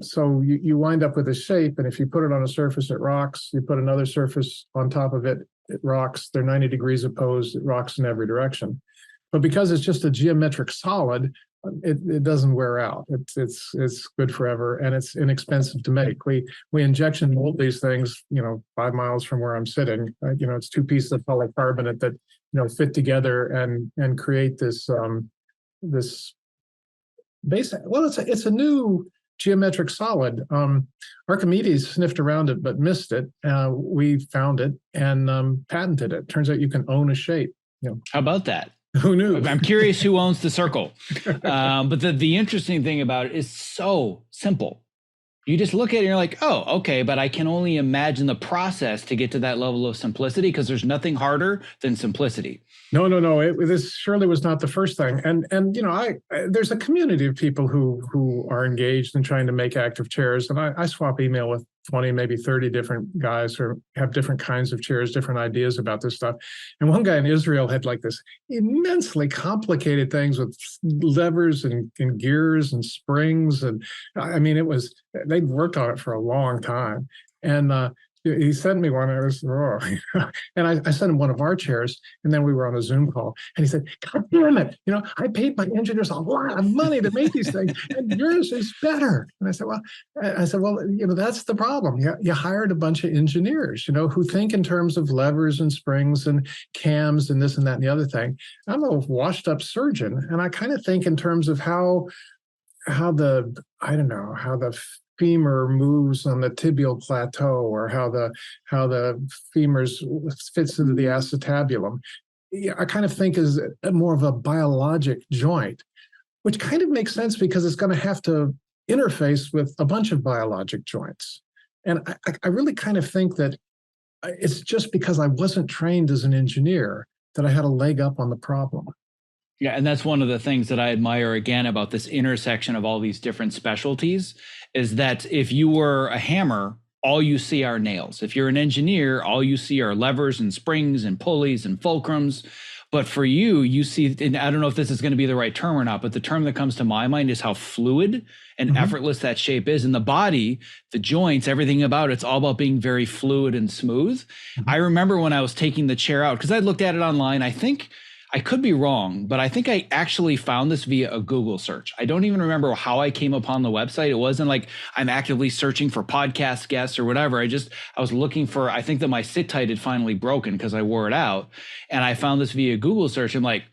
So you wind up with a shape, and if you put it on a surface, it rocks. You put another surface on top of it, it rocks. They're 90 degrees opposed. It rocks in every direction. But because it's just a geometric solid, it doesn't wear out. It's good forever, and it's inexpensive to make. We injection mold these things, 5 miles from where I'm sitting. It's 2 pieces of polycarbonate that fit together and create this basic. Well, it's a new geometric solid. Archimedes sniffed around it but missed it. We found it and patented it. Turns out you can own a shape. How about that? Who knew? I'm curious who owns the circle. But the interesting thing about it is so simple. You just look at it and you're like, oh, okay, but I can only imagine the process to get to that level of simplicity because there's nothing harder than simplicity. No. This surely was not the first thing. And there's a community of people who are engaged in trying to make active chairs. And I swap email with 20, maybe 30 different guys who have different kinds of chairs, different ideas about this stuff. And one guy in Israel had like this immensely complicated things with levers and gears and springs. And I mean, they'd worked on it for a long time. And he sent me one. And I sent him one of our chairs, and then we were on a Zoom call, and he said, "God damn it! I paid my engineers a lot of money to make these things, and yours is better." And I said, "Well, that's the problem. You hired a bunch of engineers, who think in terms of levers and springs and cams and this and that and the other thing. I'm a washed-up surgeon, and I kind of think in terms of how the femur moves on the tibial plateau, or how the femur fits into the acetabulum. I kind of think is more of a biologic joint, which kind of makes sense because it's going to have to interface with a bunch of biologic joints. And I really kind of think that it's just because I wasn't trained as an engineer that I had a leg up on the problem. Yeah, and that's one of the things that I admire again about this intersection of all these different specialties is that if you were a hammer, all you see are nails. If you're an engineer, all you see are levers and springs and pulleys and fulcrums. But for you see, and I don't know if this is going to be the right term or not, but the term that comes to my mind is how fluid and effortless that shape is. And the body, the joints, everything about it's all about being very fluid and smooth. I remember when I was taking the chair out, because I looked at it online, I think I could be wrong, but I think I actually found this via a Google search. I don't even remember how I came upon the website. It wasn't like I'm actively searching for podcast guests or whatever. I was looking for, I think that my sit tight had finally broken because I wore it out. And I found this via Google search. I'm like,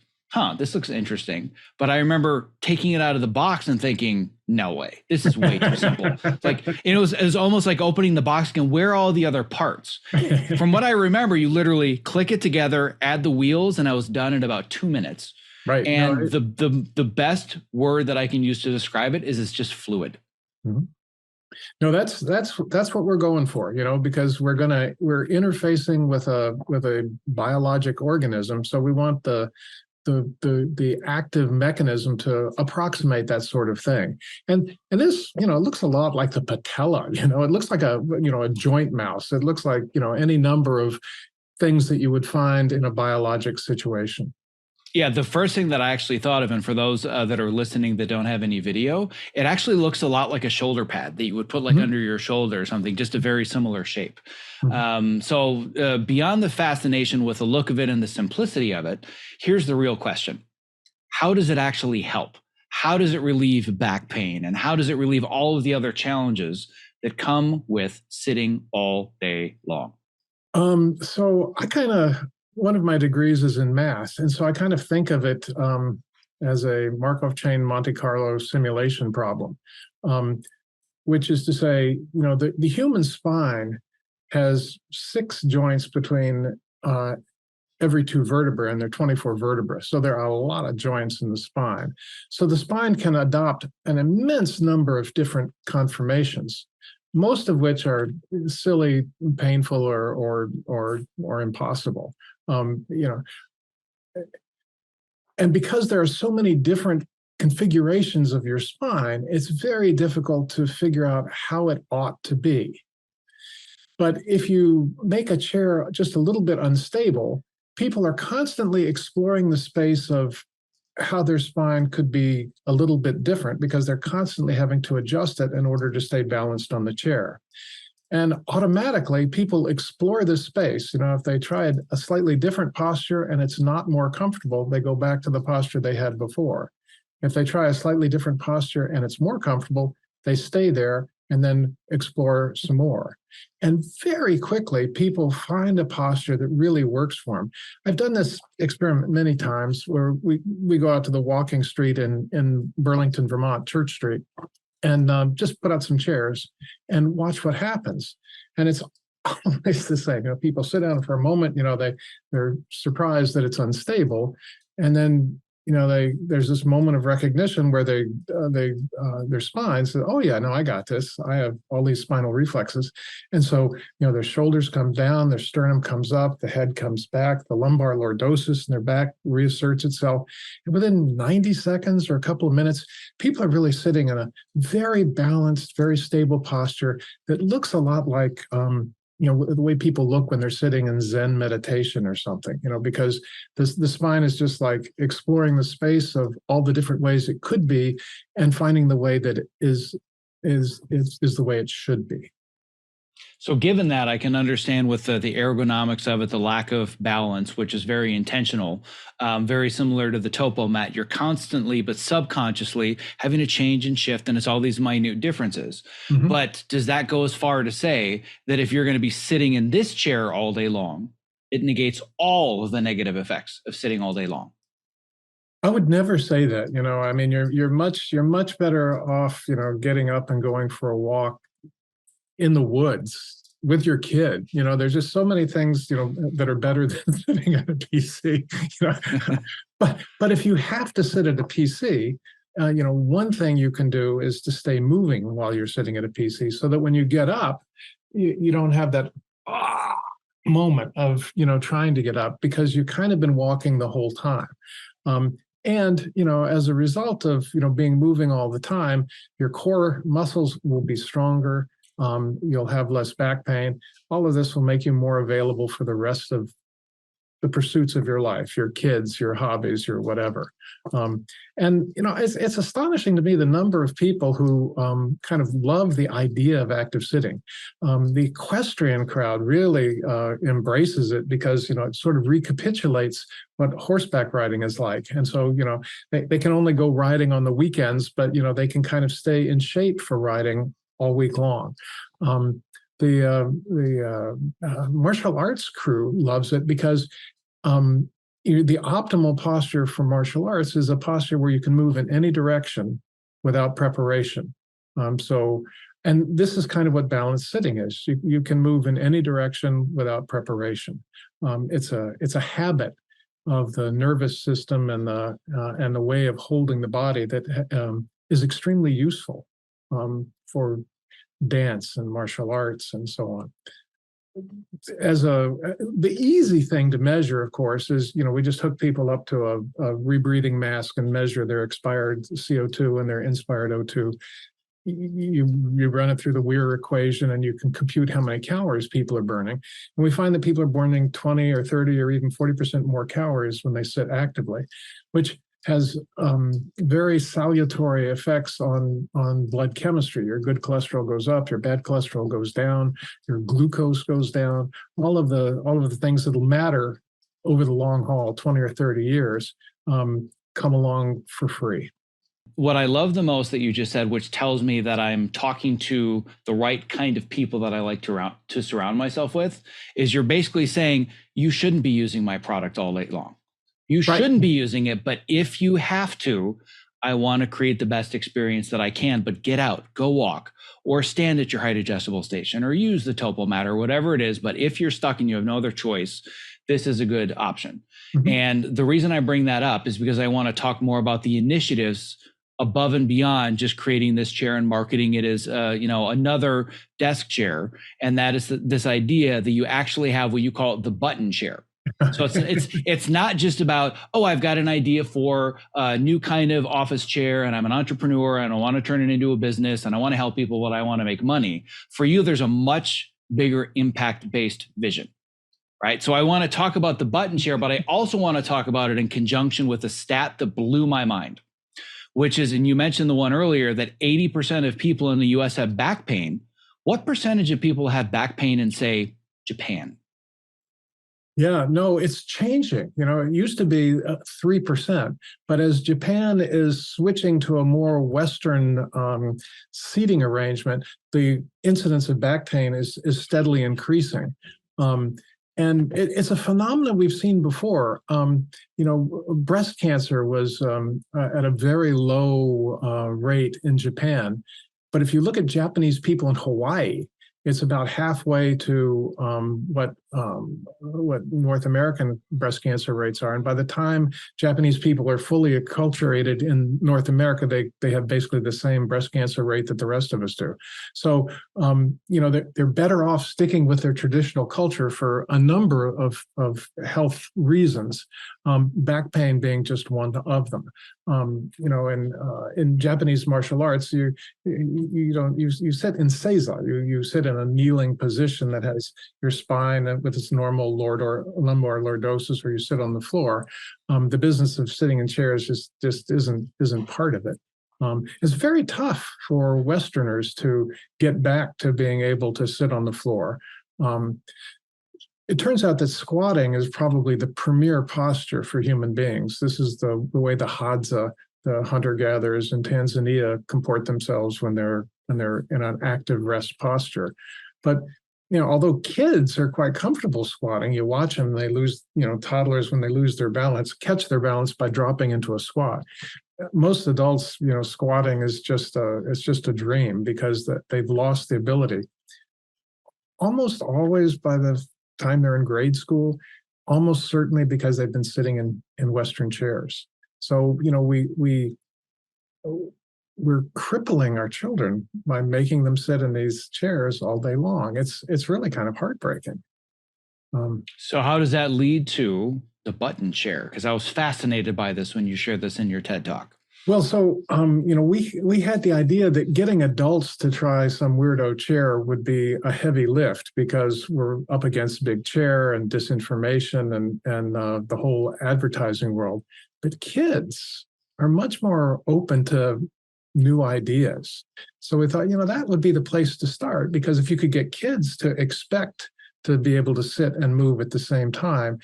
this looks interesting. But I remember taking it out of the box and thinking, no way, this is way too simple. Like, it was almost like opening the box and where are all the other parts? From what I remember, you literally click it together, add the wheels, and I was done in about 2 minutes. Right. And the best word that I can use to describe it is it's just fluid. Mm-hmm. No, that's what we're going for, because we're interfacing with a biologic organism. So we want the active mechanism to approximate that sort of thing. And this, it looks a lot like the patella, it looks like a joint mouse. It looks like, any number of things that you would find in a biologic situation. Yeah, the first thing that I actually thought of, and for those that are listening that don't have any video, it actually looks a lot like a shoulder pad that you would put like under your shoulder or something, just a very similar shape. So beyond the fascination with the look of it and the simplicity of it, here's the real question. How does it actually help? How does it relieve back pain? And how does it relieve all of the other challenges that come with sitting all day long? So one of my degrees is in math. And so I kind of think of it as a Markov chain Monte Carlo simulation problem, which is to say, the human spine has 6 joints between every 2 vertebrae, and there are 24 vertebrae. So there are a lot of joints in the spine. So the spine can adopt an immense number of different conformations, most of which are silly, painful, or impossible. And because there are so many different configurations of your spine, it's very difficult to figure out how it ought to be. But if you make a chair just a little bit unstable, people are constantly exploring the space of how their spine could be a little bit different because they're constantly having to adjust it in order to stay balanced on the chair. And automatically, people explore this space. If they tried a slightly different posture and it's not more comfortable, they go back to the posture they had before. If they try a slightly different posture and it's more comfortable, they stay there and then explore some more. And very quickly, people find a posture that really works for them. I've done this experiment many times where we go out to the walking street in Burlington, Vermont, Church Street, and just put out some chairs and watch what happens. And it's always the same. People sit down for a moment, they're surprised that it's unstable. And then, there's this moment of recognition where their spine says, oh yeah, no, I got this. I have all these spinal reflexes. And so, their shoulders come down, their sternum comes up, the head comes back, the lumbar lordosis in their back reasserts itself. And within 90 seconds or a couple of minutes, people are really sitting in a very balanced, very stable posture that looks a lot like, the way people look when they're sitting in Zen meditation or something, because the spine is just like exploring the space of all the different ways it could be and finding the way that it is the way it should be. So given that, I can understand with the ergonomics of it, the lack of balance, which is very intentional, very similar to the topo mat. You're constantly, but subconsciously, having to change and shift, and it's all these minute differences. But does that go as far to say that if you're going to be sitting in this chair all day long, it negates all of the negative effects of sitting all day long? I would never say that. I mean, you're much better off, getting up and going for a walk in the woods with your kid. There's just so many things, that are better than sitting at a PC. But if you have to sit at a PC, one thing you can do is to stay moving while you're sitting at a PC, so that when you get up, you don't have that moment of trying to get up because you've kind of been walking the whole time. And, as a result of, being moving all the time, your core muscles will be stronger. You'll have less back pain. All of this will make you more available for the rest of the pursuits of your life, your kids, your hobbies, your whatever. It's astonishing to me the number of people who kind of love the idea of active sitting. The equestrian crowd really embraces it because, it sort of recapitulates what horseback riding is like. And so, they can only go riding on the weekends, but, they can kind of stay in shape for riding all week long. The martial arts crew loves it because the optimal posture for martial arts is a posture where you can move in any direction without preparation. And this is kind of what balanced sitting is. You can move in any direction without preparation. It's a habit of the nervous system and the way of holding the body that is extremely useful for dance and martial arts and so on. The easy thing to measure, of course, is, we just hook people up to a rebreathing mask and measure their expired CO2 and their inspired O2. You run it through the Weir equation and you can compute how many calories people are burning. And we find that people are burning 20 or 30 or even 40% more calories when they sit actively, which has very salutary effects on blood chemistry. Your good cholesterol goes up, your bad cholesterol goes down, your glucose goes down. All of the things that'll matter over the long haul, 20 or 30 years, come along for free. What I love the most that you just said, which tells me that I'm talking to the right kind of people that I like to surround myself with, is you're basically saying you shouldn't be using my product all day long. You shouldn't be using it, but if you have to, I want to create the best experience that I can, but get out, go walk, or stand at your height adjustable station, or use the topo mat, or whatever it is. But if you're stuck and you have no other choice, this is a good option. Mm-hmm. And the reason I bring that up is because I want to talk more about the initiatives above and beyond just creating this chair and marketing it as another desk chair. And that is this idea that you actually have what you call the button chair. So it's not just about, I've got an idea for a new kind of office chair and I'm an entrepreneur and I want to turn it into a business and I want to help people, but I want to make money. For you, there's a much bigger impact-based vision, right? So I want to talk about the button chair, but I also want to talk about it in conjunction with a stat that blew my mind, which is, and you mentioned the one earlier, that 80% of people in the US have back pain. What percentage of people have back pain in, say, Japan? Yeah, no, it's changing. It used to be 3%, but as Japan is switching to a more Western seating arrangement, the incidence of back pain is steadily increasing. And it's a phenomenon we've seen before. Breast cancer was at a very low rate in Japan. But if you look at Japanese people in Hawaii, it's about halfway to what North American breast cancer rates are. And by the time Japanese people are fully acculturated in North America, they have basically the same breast cancer rate that the rest of us do. So, they're better off sticking with their traditional culture for a number of health reasons, back pain being just one of them. In Japanese martial arts, you sit in seiza. You sit in a kneeling position that has your spine with its normal lumbar lordosis, where you sit on the floor. The business of sitting in chairs just isn't part of it. It's very tough for Westerners to get back to being able to sit on the floor. It turns out that squatting is probably the premier posture for human beings. This is the way the Hadza, the hunter-gatherers in Tanzania, comport themselves when they're in an active rest posture. But although kids are quite comfortable squatting, you watch them, they lose, toddlers, when they lose their balance, catch their balance by dropping into a squat. Most adults, squatting is just a dream because they've lost the ability. Almost always by the time they're in grade school, almost certainly because they've been sitting in Western chairs. So, we're crippling our children by making them sit in these chairs all day long. It's really kind of heartbreaking. So how does that lead to the button chair? Because I was fascinated by this when you shared this in your TED Talk. Well, so, we had the idea that getting adults to try some weirdo chair would be a heavy lift because we're up against big chair and disinformation and the whole advertising world. But kids are much more open to new ideas. So we thought, that would be the place to start, because if you could get kids to expect to be able to sit and move at the same time,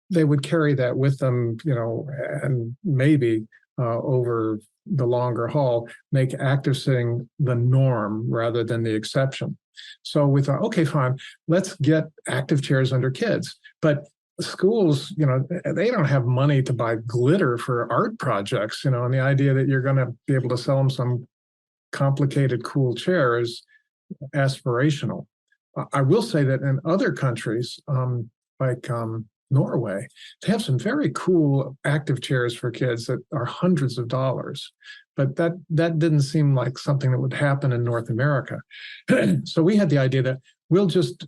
they would carry that with them, and maybe over the longer haul, make active sitting the norm rather than the exception. So we thought, okay, fine, let's get active chairs under kids. But schools, they don't have money to buy glitter for art projects, and the idea that you're going to be able to sell them some complicated, cool chair is aspirational. I will say that in other countries, like Norway, they have some very cool active chairs for kids that are hundreds of dollars. But that didn't seem like something that would happen in North America. So we had the idea that we'll just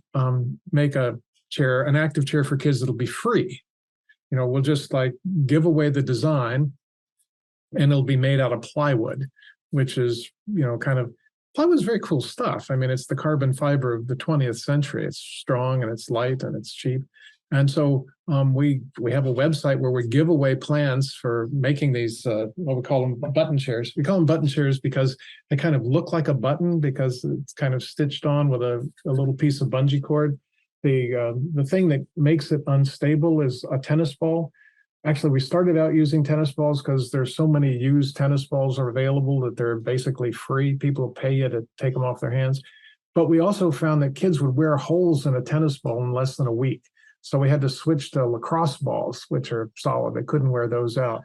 make an active chair for kids that'll be free. We'll just like give away the design, and it'll be made out of plywood, which is, plywood is very cool stuff. I mean, it's the carbon fiber of the 20th century. It's strong and it's light and it's cheap. And so we have a website where we give away plans for making these, what we call them button chairs. We call them button chairs because they kind of look like a button because it's kind of stitched on with a little piece of bungee cord. The thing that makes it unstable is a tennis ball. Actually, we started out using tennis balls because there's so many used tennis balls are available that they're basically free. People pay you to take them off their hands. But we also found that kids would wear holes in a tennis ball in less than a week. So we had to switch to lacrosse balls, which are solid. They couldn't wear those out.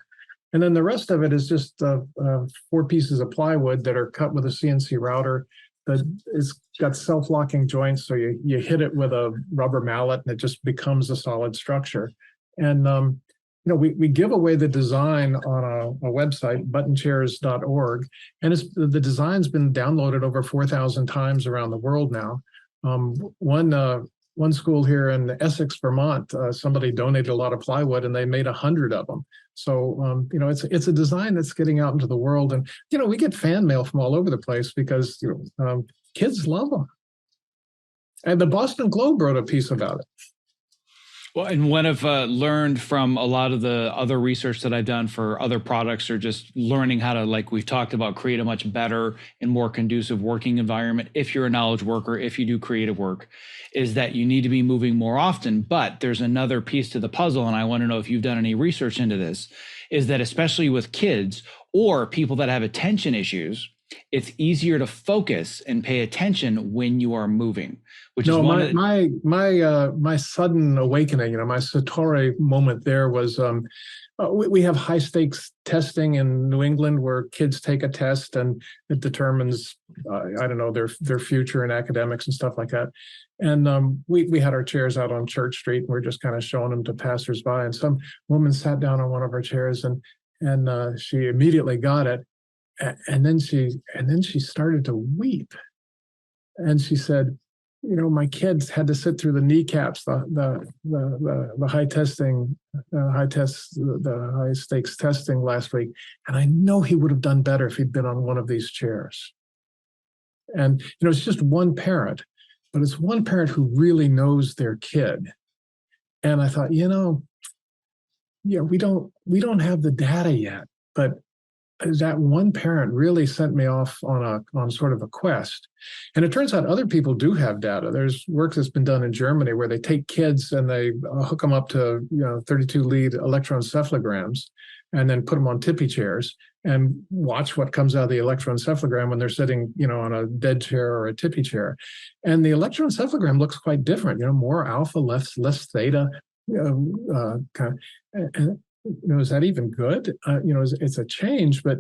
And then the rest of it is just 4 pieces of plywood that are cut with a CNC router. It's got self-locking joints, so you hit it with a rubber mallet and it just becomes a solid structure. And we give away the design on a website, buttonchairs.org, and the design's been downloaded over 4,000 times around the world now. One school here in Essex, Vermont, somebody donated a lot of plywood and they made 100 of them. So, it's a design that's getting out into the world. And, we get fan mail from all over the place because, kids love them. And the Boston Globe wrote a piece about it. Well, and what I've learned from a lot of the other research that I've done for other products, or just learning how to, like we've talked about, create a much better and more conducive working environment if you're a knowledge worker, if you do creative work, is that you need to be moving more often. But there's another piece to the puzzle, and I want to know if you've done any research into this, is that especially with kids or people that have attention issues, it's easier to focus and pay attention when you are moving, which is one my sudden awakening, my Satori moment there was we have high stakes testing in New England where kids take a test and it determines their future in academics and stuff like that. And we had our chairs out on Church Street and we're just kind of showing them to passersby, and some woman sat down on one of our chairs and she immediately got it. And then she started to weep, and she said, my kids had to sit through the kneecaps, the high stakes testing last week, and I know he would have done better if he'd been on one of these chairs. And it's just one parent, but it's one parent who really knows their kid. And I thought, we don't have the data yet, but that one parent really sent me off on sort of a quest. And it turns out other people do have data. There's work that's been done in Germany where they take kids and they hook them up to 32 lead electroencephalograms and then put them on tippy chairs and watch what comes out of the electroencephalogram when they're sitting on a dead chair or a tippy chair. And the electroencephalogram looks quite different, more alpha, less theta, is that even good? It's a change, but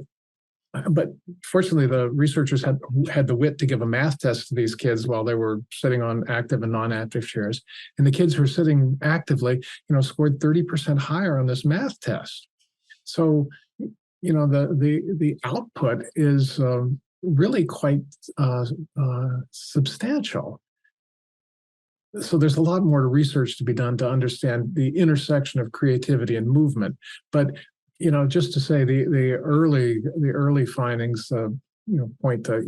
fortunately, the researchers had the wit to give a math test to these kids while they were sitting on active and non-active chairs, and the kids who were sitting actively, scored 30% higher on this math test. So, the output is really quite substantial. So there's a lot more research to be done to understand the intersection of creativity and movement. But just to say the early findings point to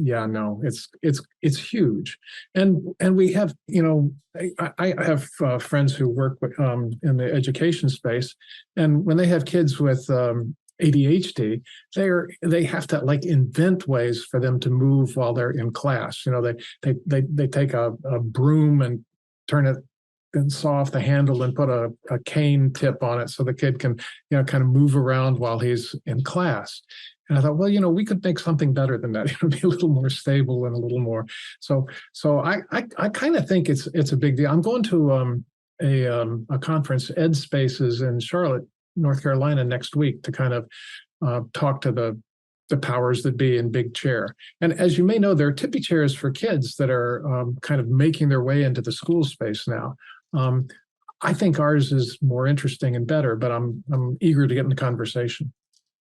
it's huge, and we have I have friends who work with, in the education space, and when they have kids with ADHD, they have to invent ways for them to move while they're in class. They take a broom and turn it and saw off the handle and put a cane tip on it so the kid can, kind of move around while he's in class. And I thought, well, we could make something better than that. It would be a little more stable and a little more. So I kind of think it's a big deal. I'm going to a conference, Ed Spaces, in Charlotte, North Carolina, next week to kind of talk to the powers that be in big chair. And as you may know, there are tippy chairs for kids that are kind of making their way into the school space now. I think ours is more interesting and better, but I'm eager to get in the conversation.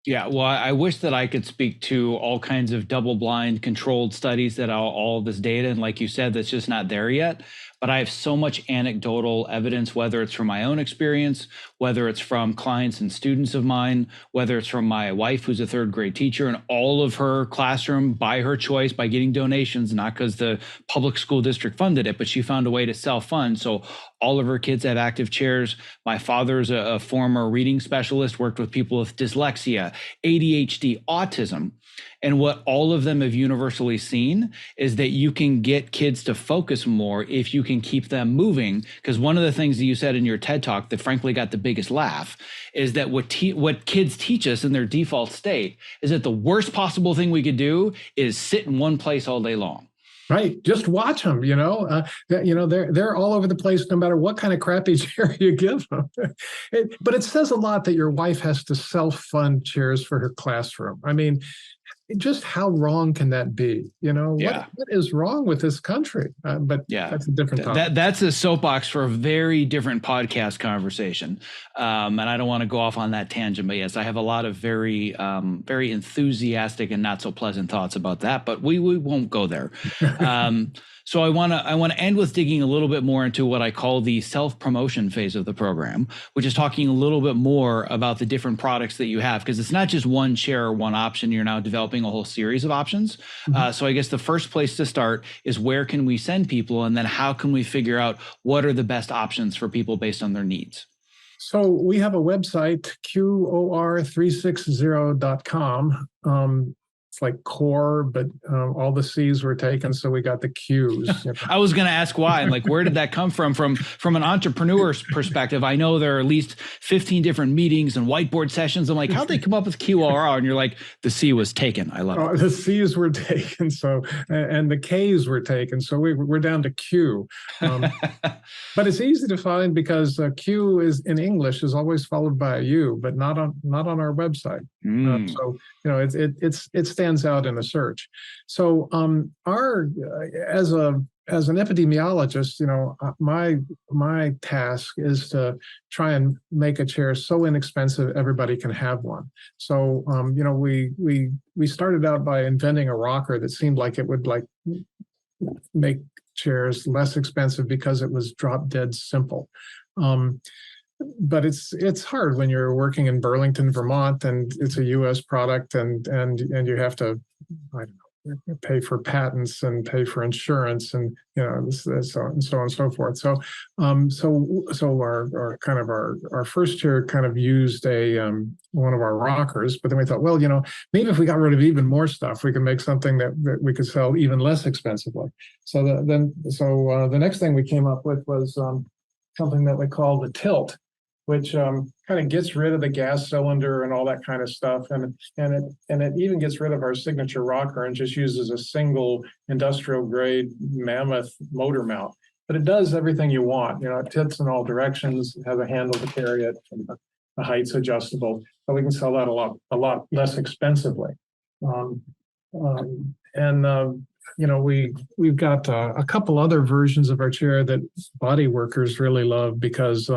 Yeah, well, I wish that I could speak to all kinds of double-blind controlled studies that all this data, and like you said, that's just not there yet. But I have so much anecdotal evidence, whether it's from my own experience, whether it's from clients and students of mine, whether it's from my wife, who's a third grade teacher, and all of her classroom by her choice, by getting donations, not because the public school district funded it, but she found a way to self-fund. So all of her kids have active chairs. My father's a former reading specialist, worked with people with dyslexia, ADHD, autism. And what all of them have universally seen is that you can get kids to focus more if you can keep them moving. Because one of the things that you said in your TED Talk that frankly got the biggest laugh is that what kids teach us in their default state is that the worst possible thing we could do is sit in one place all day long. Right. Just watch them, they're all over the place, no matter what kind of crappy chair you give them. But it says a lot that your wife has to self-fund chairs for her classroom. I mean, just how wrong can that be? What is wrong with this country? But that's a different topic. That's a soapbox for a very different podcast conversation. And I don't want to go off on that tangent, but yes, I have a lot of very, very enthusiastic and not so pleasant thoughts about that, but we won't go there. So I want to end with digging a little bit more into what I call the self-promotion phase of the program, which is talking a little bit more about the different products that you have, because it's not just one chair or one option. You're now developing a whole series of options. Mm-hmm. So I guess the first place to start is where can we send people, and then how can we figure out what are the best options for people based on their needs? So we have a website, QOR360.com. It's like core, but all the C's were taken, so we got the Q's. I was going to ask why, and like, where did that come from? From an entrepreneur's perspective, I know there are at least 15 different meetings and whiteboard sessions. I'm like, how'd they come up with QOR? And you're like, the C was taken. I love it. The C's were taken, so and the K's were taken, so we're down to Q. But it's easy to find because Q is in English is always followed by a U, but not on our website. So it stands out in the search. So our as an epidemiologist, my task is to try and make a chair so inexpensive everybody can have one. So we started out by inventing a rocker that seemed like it would make chairs less expensive because it was drop dead simple. But it's hard when you're working in Burlington, Vermont, and it's a U.S. product, and you have to, I don't know, pay for patents and pay for insurance, and so on and so forth. So our kind of our first chair kind of used one of our rockers, but then we thought, well, maybe if we got rid of even more stuff, we could make something that we could sell even less expensively. So the next thing we came up with was something that we call the tilt, which kind of gets rid of the gas cylinder and all that kind of stuff, and it even gets rid of our signature rocker and just uses a single industrial grade mammoth motor mount. But it does everything you want. It tilts in all directions. It has a handle to carry it, and the height's adjustable, so we can sell that a lot less expensively. We've got a couple other versions of our chair that body workers really love because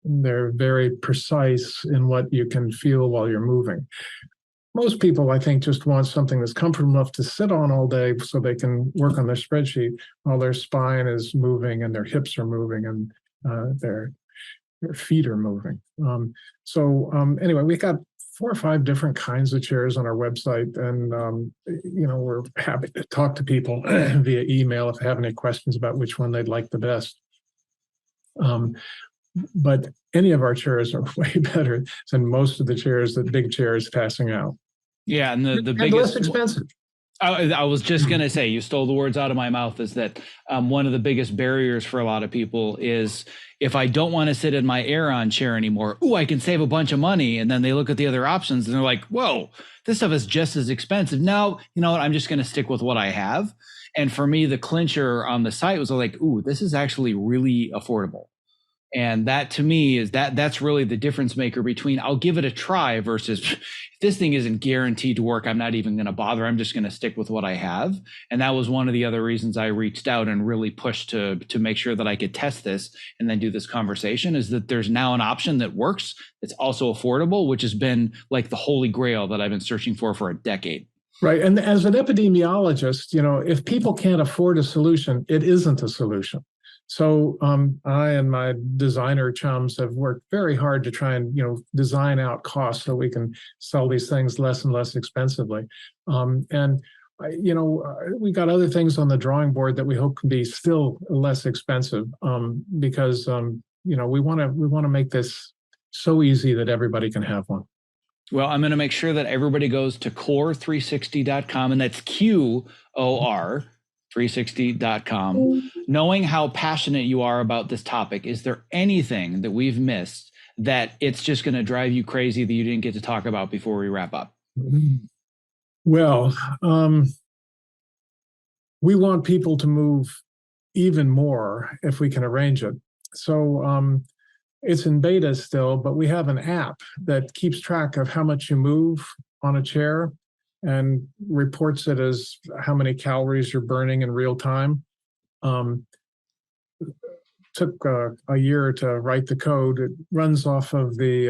they're very precise in what you can feel while you're moving. Most people, I think, just want something that's comfortable enough to sit on all day so they can work on their spreadsheet while their spine is moving and their hips are moving and their feet are moving. Anyway, we got 4 or 5 different kinds of chairs on our website, and we're happy to talk to people via email if they have any questions about which one they'd like the best. But any of our chairs are way better than most of the chairs that big chairs passing out. Yeah, and the and biggest, less expensive. I was just going to say, you stole the words out of my mouth, is that one of the biggest barriers for a lot of people is if I don't want to sit in my Aeron chair anymore, I can save a bunch of money. And then they look at the other options and they're like, whoa, this stuff is just as expensive. Now, you know what? I'm just going to stick with what I have. And for me, the clincher on the site was like, this is actually really affordable. And that to me is that's really the difference maker between I'll give it a try versus if this thing isn't guaranteed to work, I'm not even going to bother. I'm just going to stick with what I have. And that was one of the other reasons I reached out and really pushed to make sure that I could test this and then do this conversation, is that there's now an option that works. It's also affordable, which has been like the holy grail that I've been searching for a decade. Right. And as an epidemiologist, if people can't afford a solution, it isn't a solution. So I and my designer chums have worked very hard to try and, design out costs so we can sell these things less and less expensively. We got other things on the drawing board that we hope can be still less expensive because, we want to make this so easy that everybody can have one. Well, I'm going to make sure that everybody goes to QOR360.com, and that's QOR360.com. Knowing how passionate you are about this topic, is there anything that we've missed that it's just going to drive you crazy that you didn't get to talk about before we wrap up? Well, we want people to move even more if we can arrange it. So it's in beta still, but we have an app that keeps track of how much you move on a chair and reports it as how many calories you're burning in real time. Took a year to write the code. It runs off of the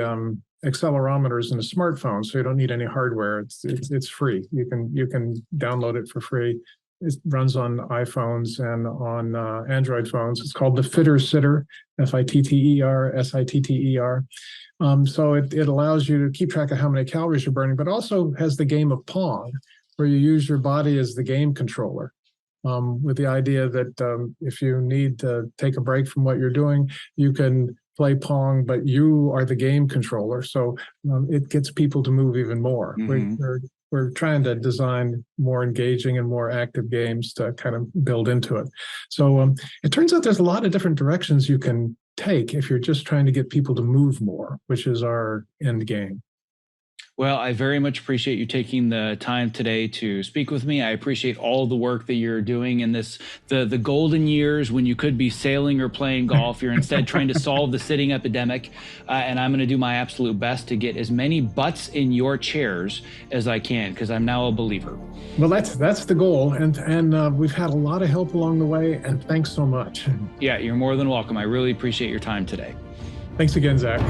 accelerometers in a smartphone, so you don't need any hardware. It's free. You can download it for free. It runs on iPhones and on Android phones. It's called the Fitter Sitter, FITTER. So it allows you to keep track of how many calories you're burning, but also has the game of Pong, where you use your body as the game controller, with the idea that if you need to take a break from what you're doing, you can play Pong, but you are the game controller. So it gets people to move even more. Mm-hmm. We're trying to design more engaging and more active games to kind of build into it. So it turns out there's a lot of different directions you can take if you're just trying to get people to move more, which is our end game. Well, I very much appreciate you taking the time today to speak with me. I appreciate all the work that you're doing in the golden years when you could be sailing or playing golf. You're instead trying to solve the sitting epidemic. And I'm going to do my absolute best to get as many butts in your chairs as I can, because I'm now a believer. Well, that's the goal. And we've had a lot of help along the way. And thanks so much. Yeah, you're more than welcome. I really appreciate your time today. Thanks again, Zach.